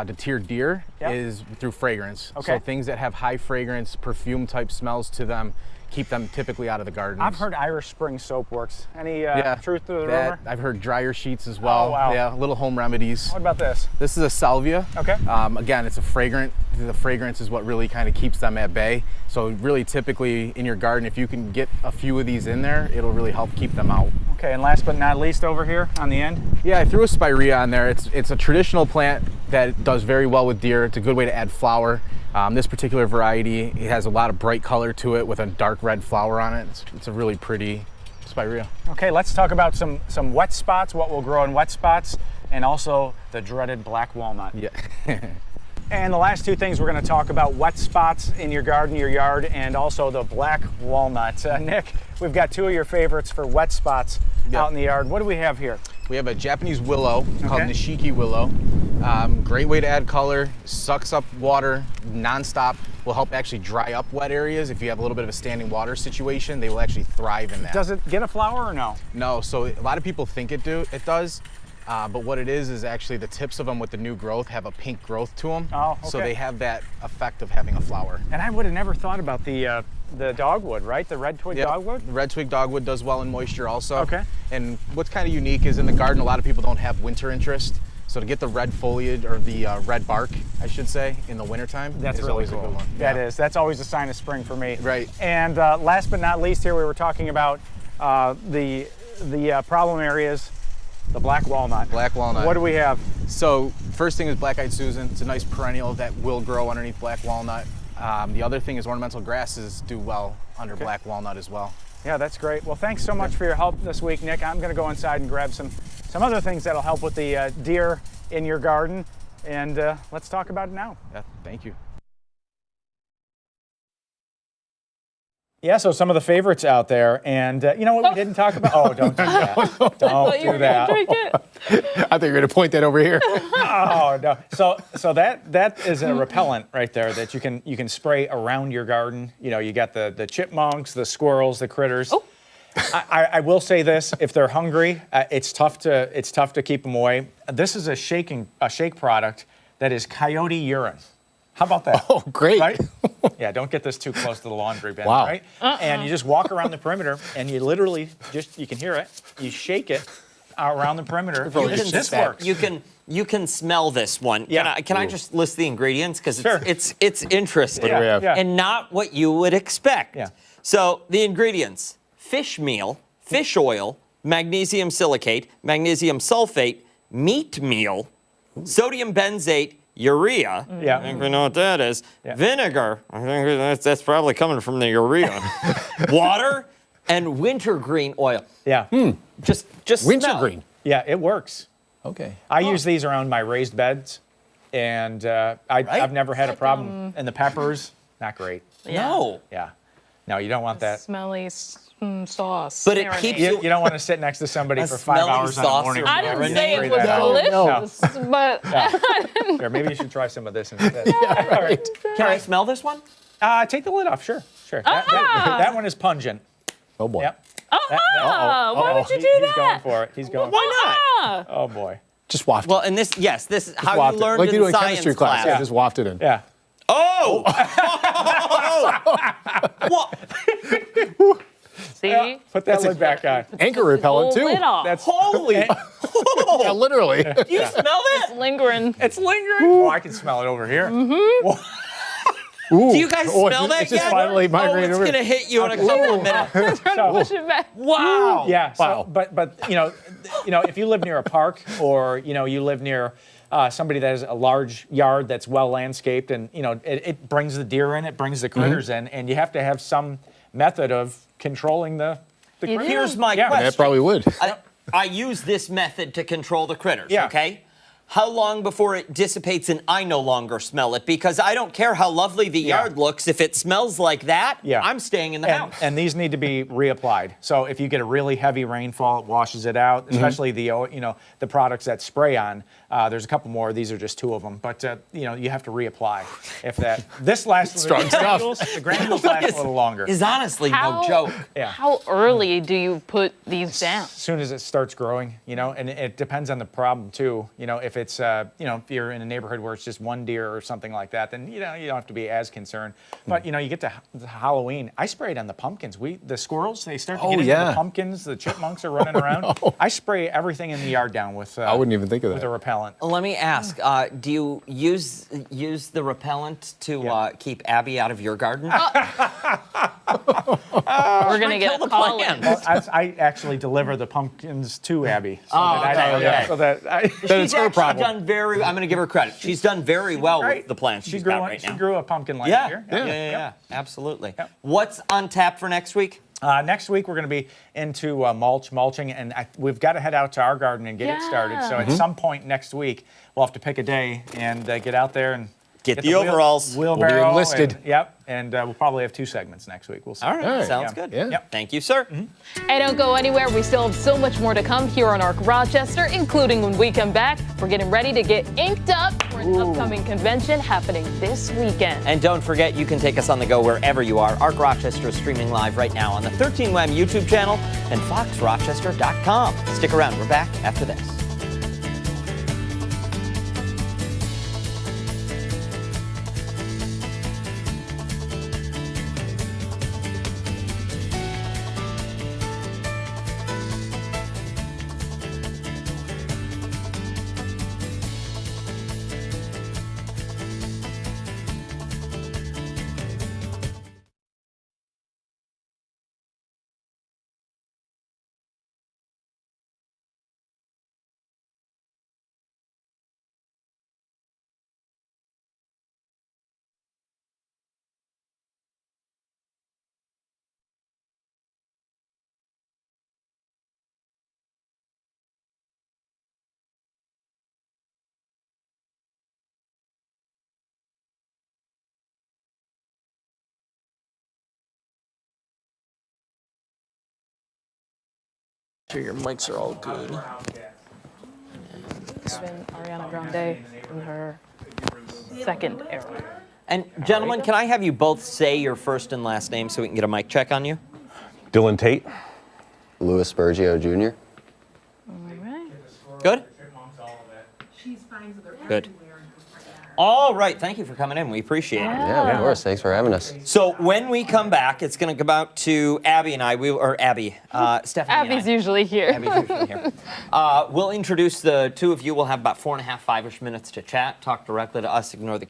deter deer Yep. is through fragrance. Okay. So things that have high fragrance, perfume type smells to them, keep them typically out of the garden. I've heard Irish Spring soap works. Any truth to the that, rumor? I've heard dryer sheets as well. Oh, wow. Yeah, little home remedies. What about this? This is a salvia. Okay. Again, it's a fragrant. The fragrance is what really kind of keeps them at bay. So really typically in your garden, if you can get a few of these in there, it'll really help keep them out. Okay, and last but not least over here on the end? Yeah, I threw a spirea on there. It's a traditional plant that does very well with deer. It's a good way to add flower. This particular variety, it has a lot of bright color to it with a dark red flower on it. It's a really pretty spirea. Okay, let's talk about some wet spots, what will grow in wet spots, and also the dreaded black walnut. Yeah. And the last two things we're going to talk about, wet spots in your garden, your yard, and also the black walnut. Nick, we've got two of your favorites for wet spots out in the yard. What do we have here? We have a Japanese willow called Okay. Nishiki willow. Great way to add color, sucks up water nonstop, will help actually dry up wet areas. If you have a little bit of a standing water situation, they will actually thrive in that. Does it get a flower or no? No, so a lot of people think it does. But what it is actually the tips of them with the new growth have a pink growth to them. Oh, okay. So they have that effect of having a flower. And I would have never thought about the dogwood, right? The red twig dogwood? The red twig dogwood does well in moisture also. Okay. And what's kind of unique is in the garden, a lot of people don't have winter interest. So to get the red foliage, or the red bark, I should say, in the wintertime, That's is really always cool. a good one. That is. That's always a sign of spring for me. Right. And last but not least here, we were talking about the problem areas, the black walnut. Black walnut. What do we have? So first thing is black-eyed Susan. It's a nice perennial that will grow underneath black walnut. The other thing is ornamental grasses do well under black walnut as well. Yeah, that's great. Well, thanks so much for your help this week, Nick. I'm going to go inside and grab some other things that'll help with the deer in your garden. And let's talk about it now. Yeah, thank you. Yeah, so some of the favorites out there, and you know what we didn't talk about? Oh, don't do that. Don't do that. I thought you were going to point that over here. Oh no! So that is a repellent right there that you can spray around your garden. You know, you got the chipmunks, the squirrels, the critters. Oh. I will say this: if they're hungry, it's tough to keep them away. This is a shake product that is coyote urine. How about that? Oh, great. Right? Yeah, don't get this too close to the laundry bin, Wow. right? And you just walk around the perimeter and you literally you can hear it, you shake it around the perimeter. This works. You can smell this one. Yeah. Can I just list the ingredients because Sure. it's interesting What do we have? Yeah. and not what you would expect. Yeah. So the ingredients: fish meal, fish oil, magnesium silicate, magnesium sulfate, meat meal, sodium benzate, urea. Yeah. I think we know what that is. Yeah. Vinegar. I think that's probably coming from the urea. Water and wintergreen oil. Yeah. Just Wintergreen. Yeah, it works. Okay. I use these around my raised beds, and I've never had a problem. And the peppers, not great. No. Yeah. No, you don't want that. Smelly sauce. But it marinade. keeps You don't want to sit next to somebody A for 5 smelly hours in the sauce morning. or I didn't say it Figure was that out. delicious, but Here, maybe you should try some of this instead. All right. Can I smell this one? Take the lid off, sure. That one is pungent. Oh boy. Yep. why would you do He's that? going for it. He's going Why for it. Oh, boy. Just waft it. Well, and this is how Waft you it. learned like you do in in science chemistry class. Yeah, just waft it in. Yeah. Oh! What? See? Put that lid back on. Anchor repellent Full too. lid off. That's Holy! Yeah, literally. You smell It's lingering. It's lingering. Oh, I can smell it over here. Ooh. Do you guys Oh, smell that it's just yet? finally Oh, migrated it's over. gonna hit you in a couple of minutes. Trying to push it back. Wow. Yeah. So, Wow. but you know, if you live near a park or you live near somebody that has a large yard that's well landscaped, and it brings the deer in, it brings the critters in, and you have to have some method of controlling the critters. Here's my Yeah. question. That probably would. I use this method to control the critters, Yeah. okay? How long before it dissipates and I no longer smell it? Because I don't care how lovely the yard looks. If it smells like that, I'm staying in the house. And these need to be reapplied. So if you get a really heavy rainfall, it washes it out, especially the products that spray on. There's a couple more. These are just 2 of them. But, you have to reapply. This lasts Strong stuff. The granules last a little longer. Is honestly no joke. Yeah. How early do you put these down? As soon as it starts growing, and it depends on the problem too. If it's, if you're in a neighborhood where it's just one deer or something like that, then, you don't have to be as concerned. But, you get to Halloween, I sprayed on the pumpkins. The squirrels, they start to get into the pumpkins, the chipmunks are running around. I spray everything in the yard down with, I wouldn't even think of that. with a repellent. Let me ask, do you use the repellent to keep Abby out of your garden? We're going to get a call in. Well, I actually deliver the pumpkins to Abby. So She's actually done very. I'm going to give her credit. She's done very well with the plants she's got right now. She grew a pumpkin last year. Yeah, absolutely. What's on tap for next week? Next week, we're going to be into mulching, and we've got to head out to our garden and get it started. So at some point next week, we'll have to pick a day and get out there and get the overalls. Wheelbarrow. We'll be enlisted. And we'll probably have 2 segments next week. We'll see. All right, sounds good. Yeah. Yep. Thank you, sir. And don't go anywhere. We still have so much more to come here on ARC Rochester, including when we come back. We're getting ready to get inked up for an upcoming convention happening this weekend. And don't forget, you can take us on the go wherever you are. ARC Rochester is streaming live right now on the 13WAM YouTube channel and foxrochester.com. Stick around. We're back after this. Sure your mics are all good. It's been Ariana Grande in her second era. And gentlemen, can I have you both say your first and last name so we can get a mic check on you? Dylan Tate. Louis Spurgio Jr. All right. Good? She's fine with her Good. All right, thank you for coming in. We appreciate it. Yeah, of course. Thanks for having us. So when we come back, it's going to come out to Abby and I, Stephanie. Abby's usually here. Abby's usually here. We'll introduce the two of you. We'll have about 4.5, 5-ish minutes to chat, talk directly to us, ignore the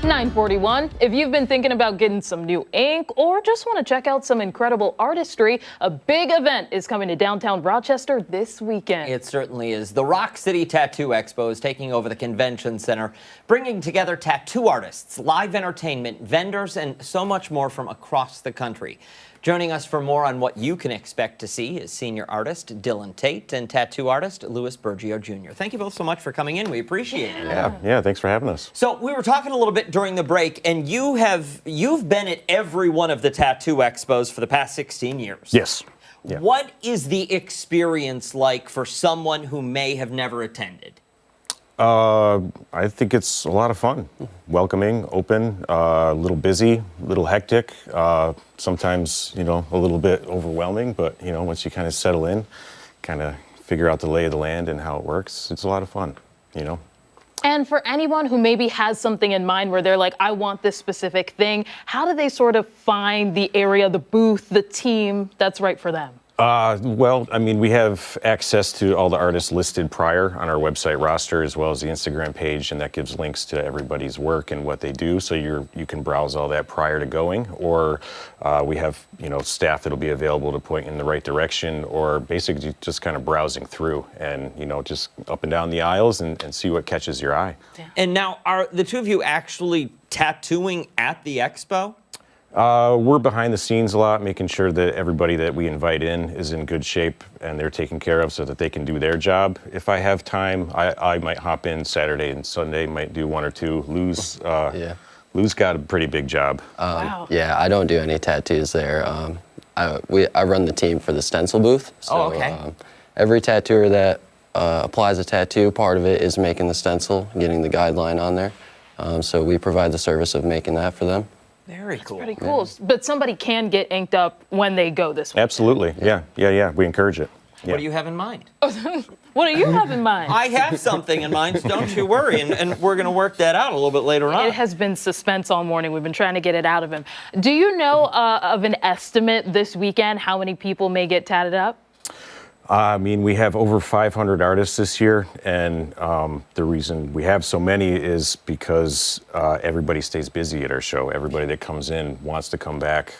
$9.41. If you've been thinking about getting some new ink or just want to check out some incredible artistry, a big event is coming to downtown Rochester this weekend. It certainly is. The Rock City Tattoo Expo is taking over the convention center, bringing together tattoo artists, live entertainment, vendors, and so much more from across the country. Joining us for more on what you can expect to see is senior artist Dylan Tate and tattoo artist Louis Bergio Jr. Thank you both so much for coming in. We appreciate it. Yeah, thanks for having us. So we were talking a little bit during the break, and you've been at every one of the tattoo expos for the past 16 years. Yes. Yeah. What is the experience like for someone who may have never attended? I think it's a lot of fun. Welcoming, open, a little busy, a little hectic, sometimes, a little bit overwhelming, but, once you kind of settle in, kind of figure out the lay of the land and how it works, it's a lot of fun, And for anyone who maybe has something in mind where they're like, I want this specific thing, how do they sort of find the area, the booth, the team that's right for them? We have access to all the artists listed prior on our website roster, as well as the Instagram page, and that gives links to everybody's work and what they do, so you can browse all that prior to going, or we have, staff that'll be available to point in the right direction, or basically just kind of browsing through and, just up and down the aisles and see what catches your eye. And now, are the two of you actually tattooing at the expo? We're behind the scenes a lot, making sure that everybody that we invite in is in good shape and they're taken care of so that they can do their job. If I have time, I might hop in Saturday and Sunday, might do one or two. Lou's got a pretty big job. Wow. Yeah, I don't do any tattoos there. I run the team for the stencil booth. So, every tattooer that applies a tattoo, part of it is making the stencil, getting the guideline on there. So we provide the service of making that for them. Very cool. Pretty cool. Yeah. But somebody can get inked up when they go this way. Absolutely. Yeah. We encourage it. Yeah. What do you have in mind? What do you have in mind? I have something in mind, so don't you worry. And we're going to work that out a little bit later on. It has been suspense all morning. We've been trying to get it out of him. Do you know of an estimate this weekend how many people may get tatted up? We have over 500 artists this year, and the reason we have so many is because everybody stays busy at our show. Everybody that comes in wants to come back.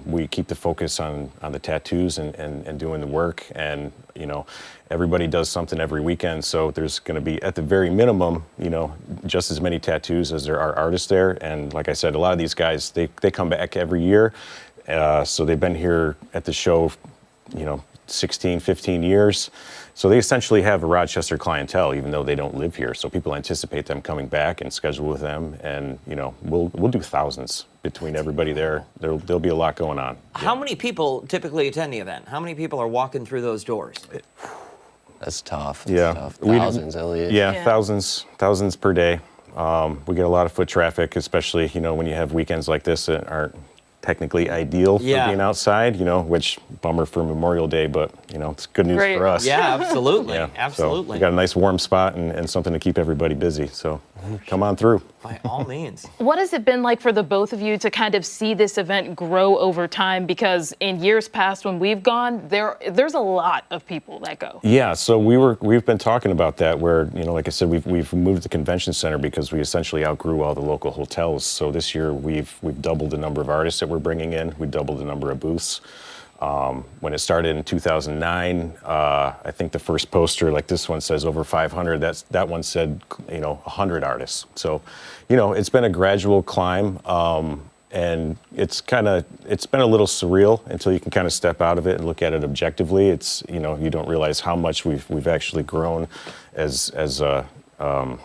We keep the focus on the tattoos and doing the work, and everybody does something every weekend, so there's going to be, at the very minimum, just as many tattoos as there are artists there. And like I said, a lot of these guys, they come back every year, so they've been here at the show, 16, 15 years. So they essentially have a Rochester clientele, even though they don't live here. So people anticipate them coming back and schedule with them. And, we'll do thousands between everybody there. There'll be a lot going on. How many people typically attend the event? How many people are walking through those doors? That's tough. Thousands, Elliot. Yeah, thousands per day. We get a lot of foot traffic, especially, when you have weekends like this that aren't technically ideal for being outside, which bummer for Memorial Day, but it's good news Great. for us. Yeah, absolutely. So Absolutely. we got a nice warm spot and something to keep everybody busy. So come on through. By all means. What has it been like for the both of you to kind of see this event grow over time? Because in years past when we've gone, there's a lot of people that go. Yeah, so we've been talking about that where, like I said, we've moved the convention center because we essentially outgrew all the local hotels. So this year we've doubled the number of artists that we're bringing in. We doubled the number of booths. When it started in 2009, I think the first poster, like this one, says over 500. That one said, 100 artists. So, it's been a gradual climb, and it's been a little surreal until you can kind of step out of it and look at it objectively. It's, you don't realize how much we've actually grown as an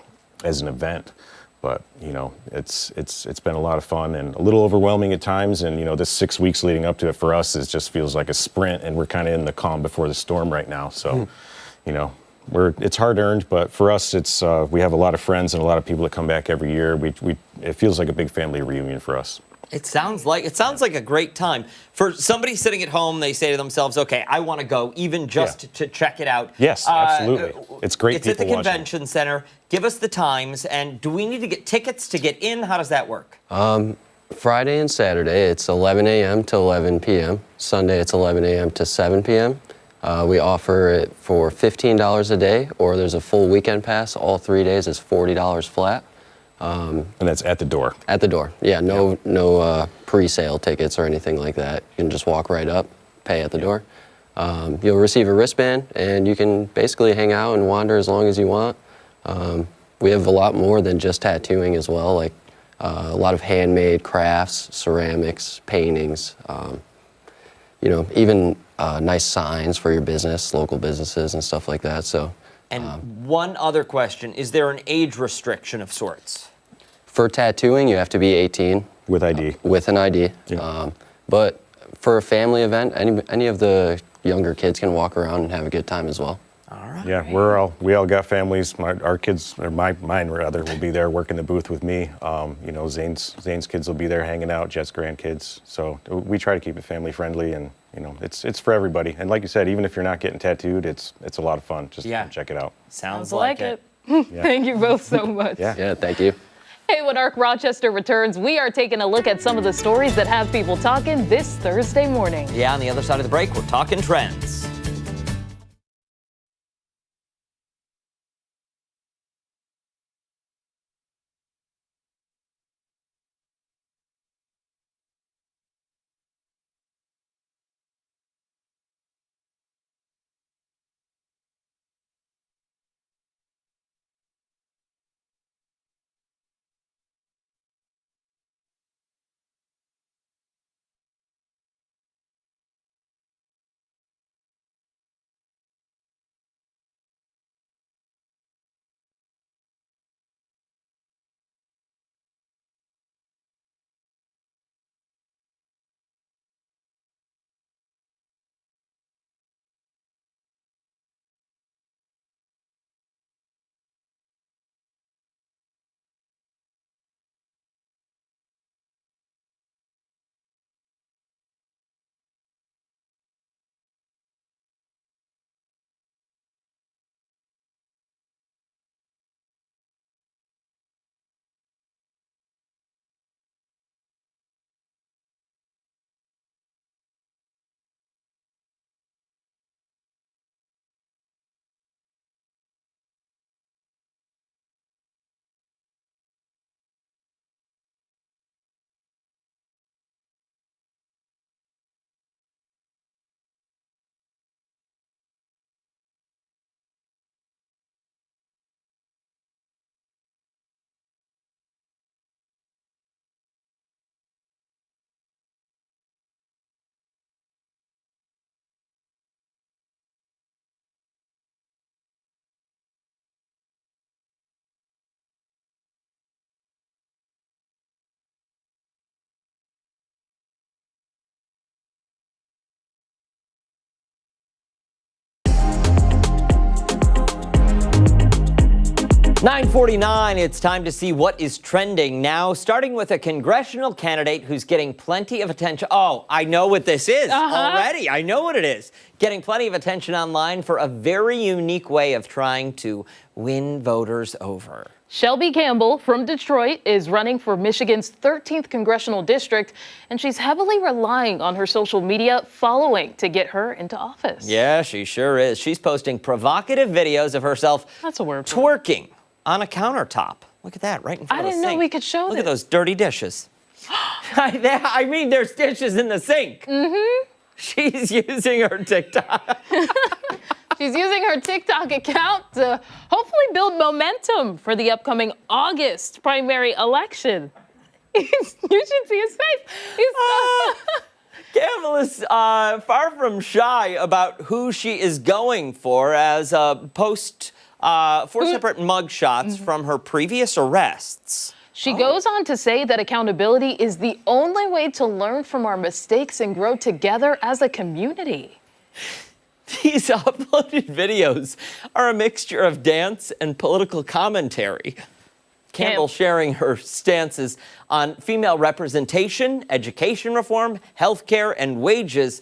event. But it's been a lot of fun and a little overwhelming at times. And this 6 weeks leading up to it for us just feels like a sprint, and we're kind of in the calm before the storm right now. So, it's hard earned, but for us, we have a lot of friends and a lot of people that come back every year. It feels like a big family reunion for us. It sounds like a great time. For somebody sitting at home, they say to themselves, okay, I want to go even just to check it out. Yes, absolutely. It's great. It's at the convention center. Give us the times, and do we need to get tickets to get in? How does that work? Friday and Saturday, it's 11 a.m. to 11 p.m. Sunday, it's 11 a.m. to 7 p.m. We offer it for $15 a day, or there's a full weekend pass. All 3 days is $40 flat. And that's at the door? At the door, yeah. No pre-sale tickets or anything like that. You can just walk right up, pay at the door. You'll receive a wristband, and you can basically hang out and wander as long as you want. We have a lot more than just tattooing as well, like a lot of handmade crafts, ceramics, paintings, even nice signs for your business, local businesses and stuff like that. So. And one other question, is there an age restriction of sorts? For tattooing, you have to be 18. With ID. With an ID. Yeah. But for a family event, any of the younger kids can walk around and have a good time as well. All right. Yeah, we all got families. Our kids, or mine rather, will be there working the booth with me. Zane's kids will be there hanging out, Jet's grandkids. So we try to keep it family friendly, and it's for everybody. And like you said, even if you're not getting tattooed, it's a lot of fun. Just come check it out. Sounds like it. Thank you both so much. Yeah, thank you. Hey, when Arc Rochester returns, we are taking a look at some of the stories that have people talking this Thursday morning. Yeah, on the other side of the break, we're talking trends. 9:49, it's time to see what is trending now, starting with a congressional candidate who's getting plenty of attention. Oh, I know what this is already. I know what it is. Getting plenty of attention online for a very unique way of trying to win voters over. Shelby Campbell from Detroit is running for Michigan's 13th congressional district, and she's heavily relying on her social media following to get her into office. Yeah, she sure is. She's posting provocative videos of herself twerking on a countertop. Look at that, right in front of the sink. I didn't know we could show Look at those dirty dishes. I mean, there's dishes in the sink. Mm-hmm. She's using her TikTok. She's using her TikTok account to hopefully build momentum for the upcoming August primary election. You should see his face. Campbell is far from shy about who she is going for, as post 4 separate mugshots from her previous arrests. She goes on to say that accountability is the only way to learn from our mistakes and grow together as a community. These uploaded videos are a mixture of dance and political commentary. Campbell sharing her stances on female representation, education reform, healthcare, and wages,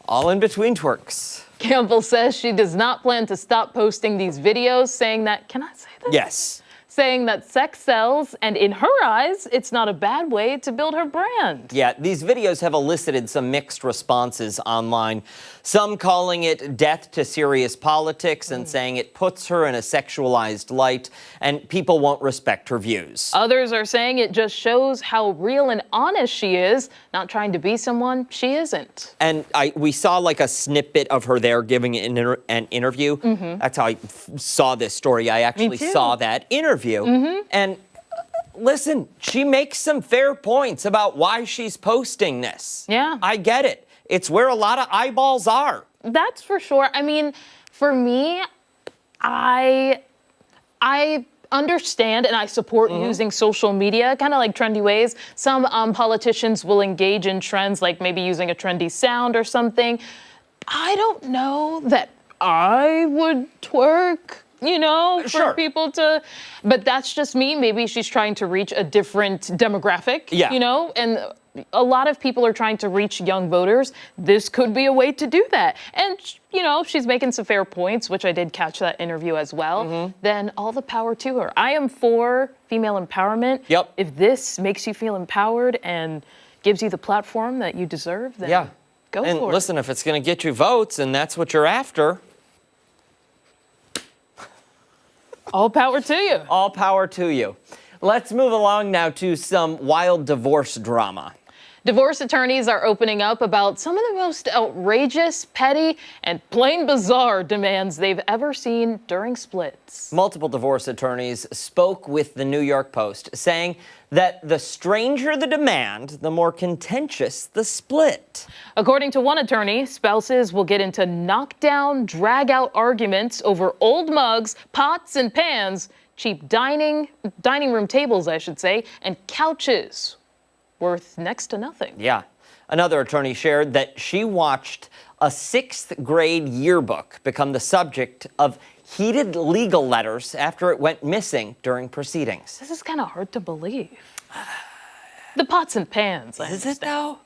all in between twerks. Campbell says she does not plan to stop posting these videos, saying that, can I say this? Yes. Saying that sex sells, and in her eyes, it's not a bad way to build her brand. Yeah, these videos have elicited some mixed responses online. Some calling it death to serious politics and saying it puts her in a sexualized light and people won't respect her views. Others are saying it just shows how real and honest she is, not trying to be someone she isn't. And we saw like a snippet of her there giving an interview. That's how I saw this story. I actually saw that interview. And listen, she makes some fair points about why she's posting this. Yeah. I get it. It's where a lot of eyeballs are. That's for sure. I mean, for me, I understand and I support using social media, kind of like trendy ways. Some politicians will engage in trends like maybe using a trendy sound or something. I don't know that I would twerk, you know, for people to, but that's just me. Maybe she's trying to reach a different demographic, you know, and a lot of people are trying to reach young voters. This could be a way to do that. And, you know, if she's making some fair points, which I did catch that interview as well, then all the power to her. I am for female empowerment. Yep. If this makes you feel empowered and gives you the platform that you deserve, then go for it. And listen, if it's going to get you votes and that's what you're after, all power to you. All power to you. Let's move along now to some wild divorce drama. Divorce attorneys are opening up about some of the most outrageous, petty, and plain bizarre demands they've ever seen during splits. Multiple divorce attorneys spoke with the New York Post, saying that the stranger the demand, the more contentious the split. According to one attorney, spouses will get into knockdown, drag-out arguments over old mugs, pots and pans, cheap dining room tables, I should say, and couches worth next to nothing. Yeah. Another attorney shared that she watched a 6th grade yearbook become the subject of heated legal letters after it went missing during proceedings. This is kind of hard to believe. The pots and pans. Is it though?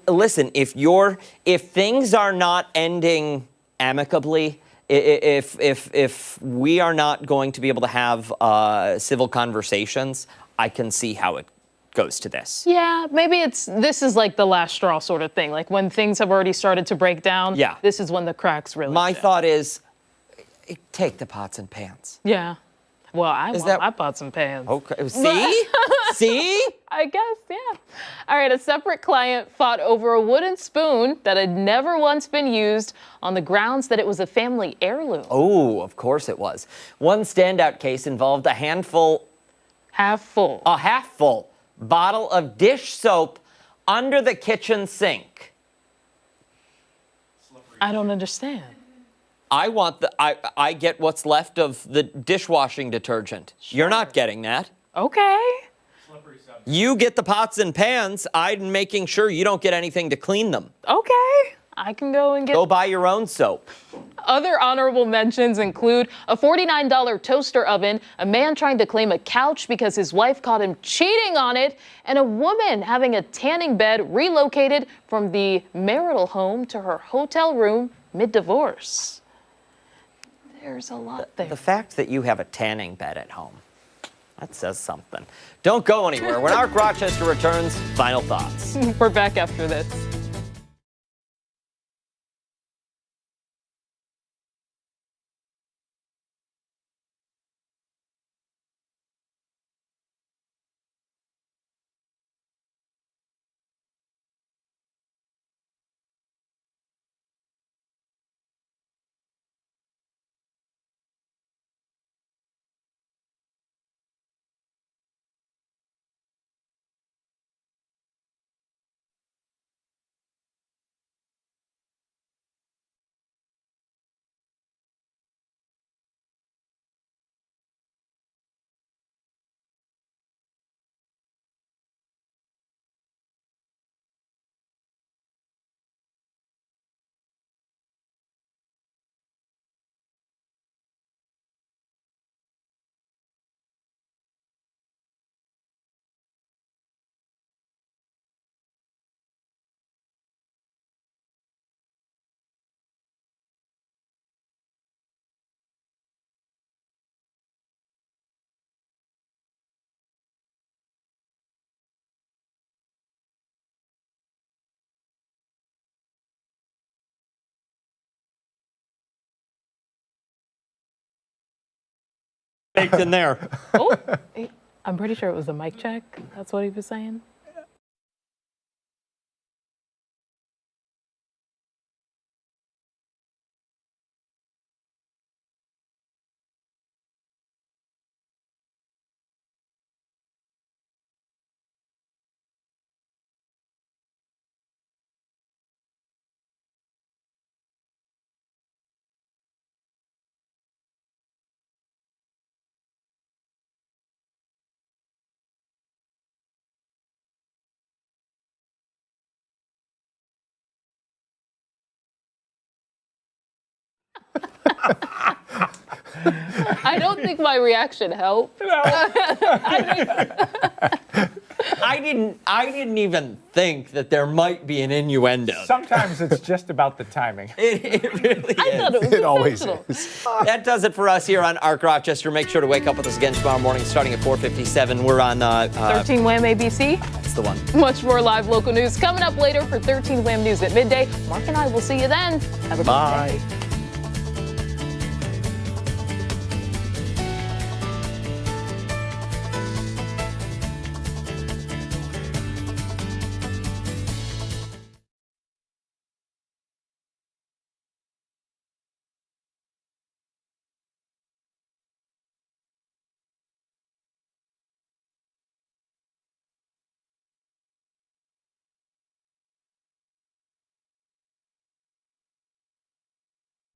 Listen, if things are not ending amicably, if we are not going to be able to have civil conversations, I can see how it goes to this. Yeah, maybe this is like the last straw sort of thing. Like when things have already started to break down, this is when the cracks really My show. thought is, take the pots and pans. Yeah. Well, I want my pots and pans. Okay, see? See? I guess, yeah. All right, a separate client fought over a wooden spoon that had never once been used on the grounds that it was a family heirloom. Oh, of course it was. One standout case involved a half full bottle of dish soap under the kitchen sink. I don't understand. I get what's left of the dishwashing detergent. Sure. You're not getting that. Okay. You get the pots and pans. I'm making sure you don't get anything to clean them. Okay. I can go and get... Go buy your own soap. Other honorable mentions include a $49 toaster oven, a man trying to claim a couch because his wife caught him cheating on it, and a woman having a tanning bed relocated from the marital home to her hotel room mid-divorce. There's a lot there. The fact that you have a tanning bed at home, that says something. Don't go anywhere. When Ark Rochester returns, final thoughts. We're back after this. Baked in there. Oh, I'm pretty sure it was a mic check. That's what he was saying. I don't think my reaction helped. I didn't even think that there might be an innuendo. Sometimes it's just about the timing. It really I is. thought it was It always intentional. is. That does it for us here on Ark Rochester. Make sure to wake up with us again tomorrow morning starting at 4:57. We're on 13 Wham ABC. That's the one. Much more live local news coming up later for 13 Wham News at midday. Mark and I will see you then. Have a good day. Bye.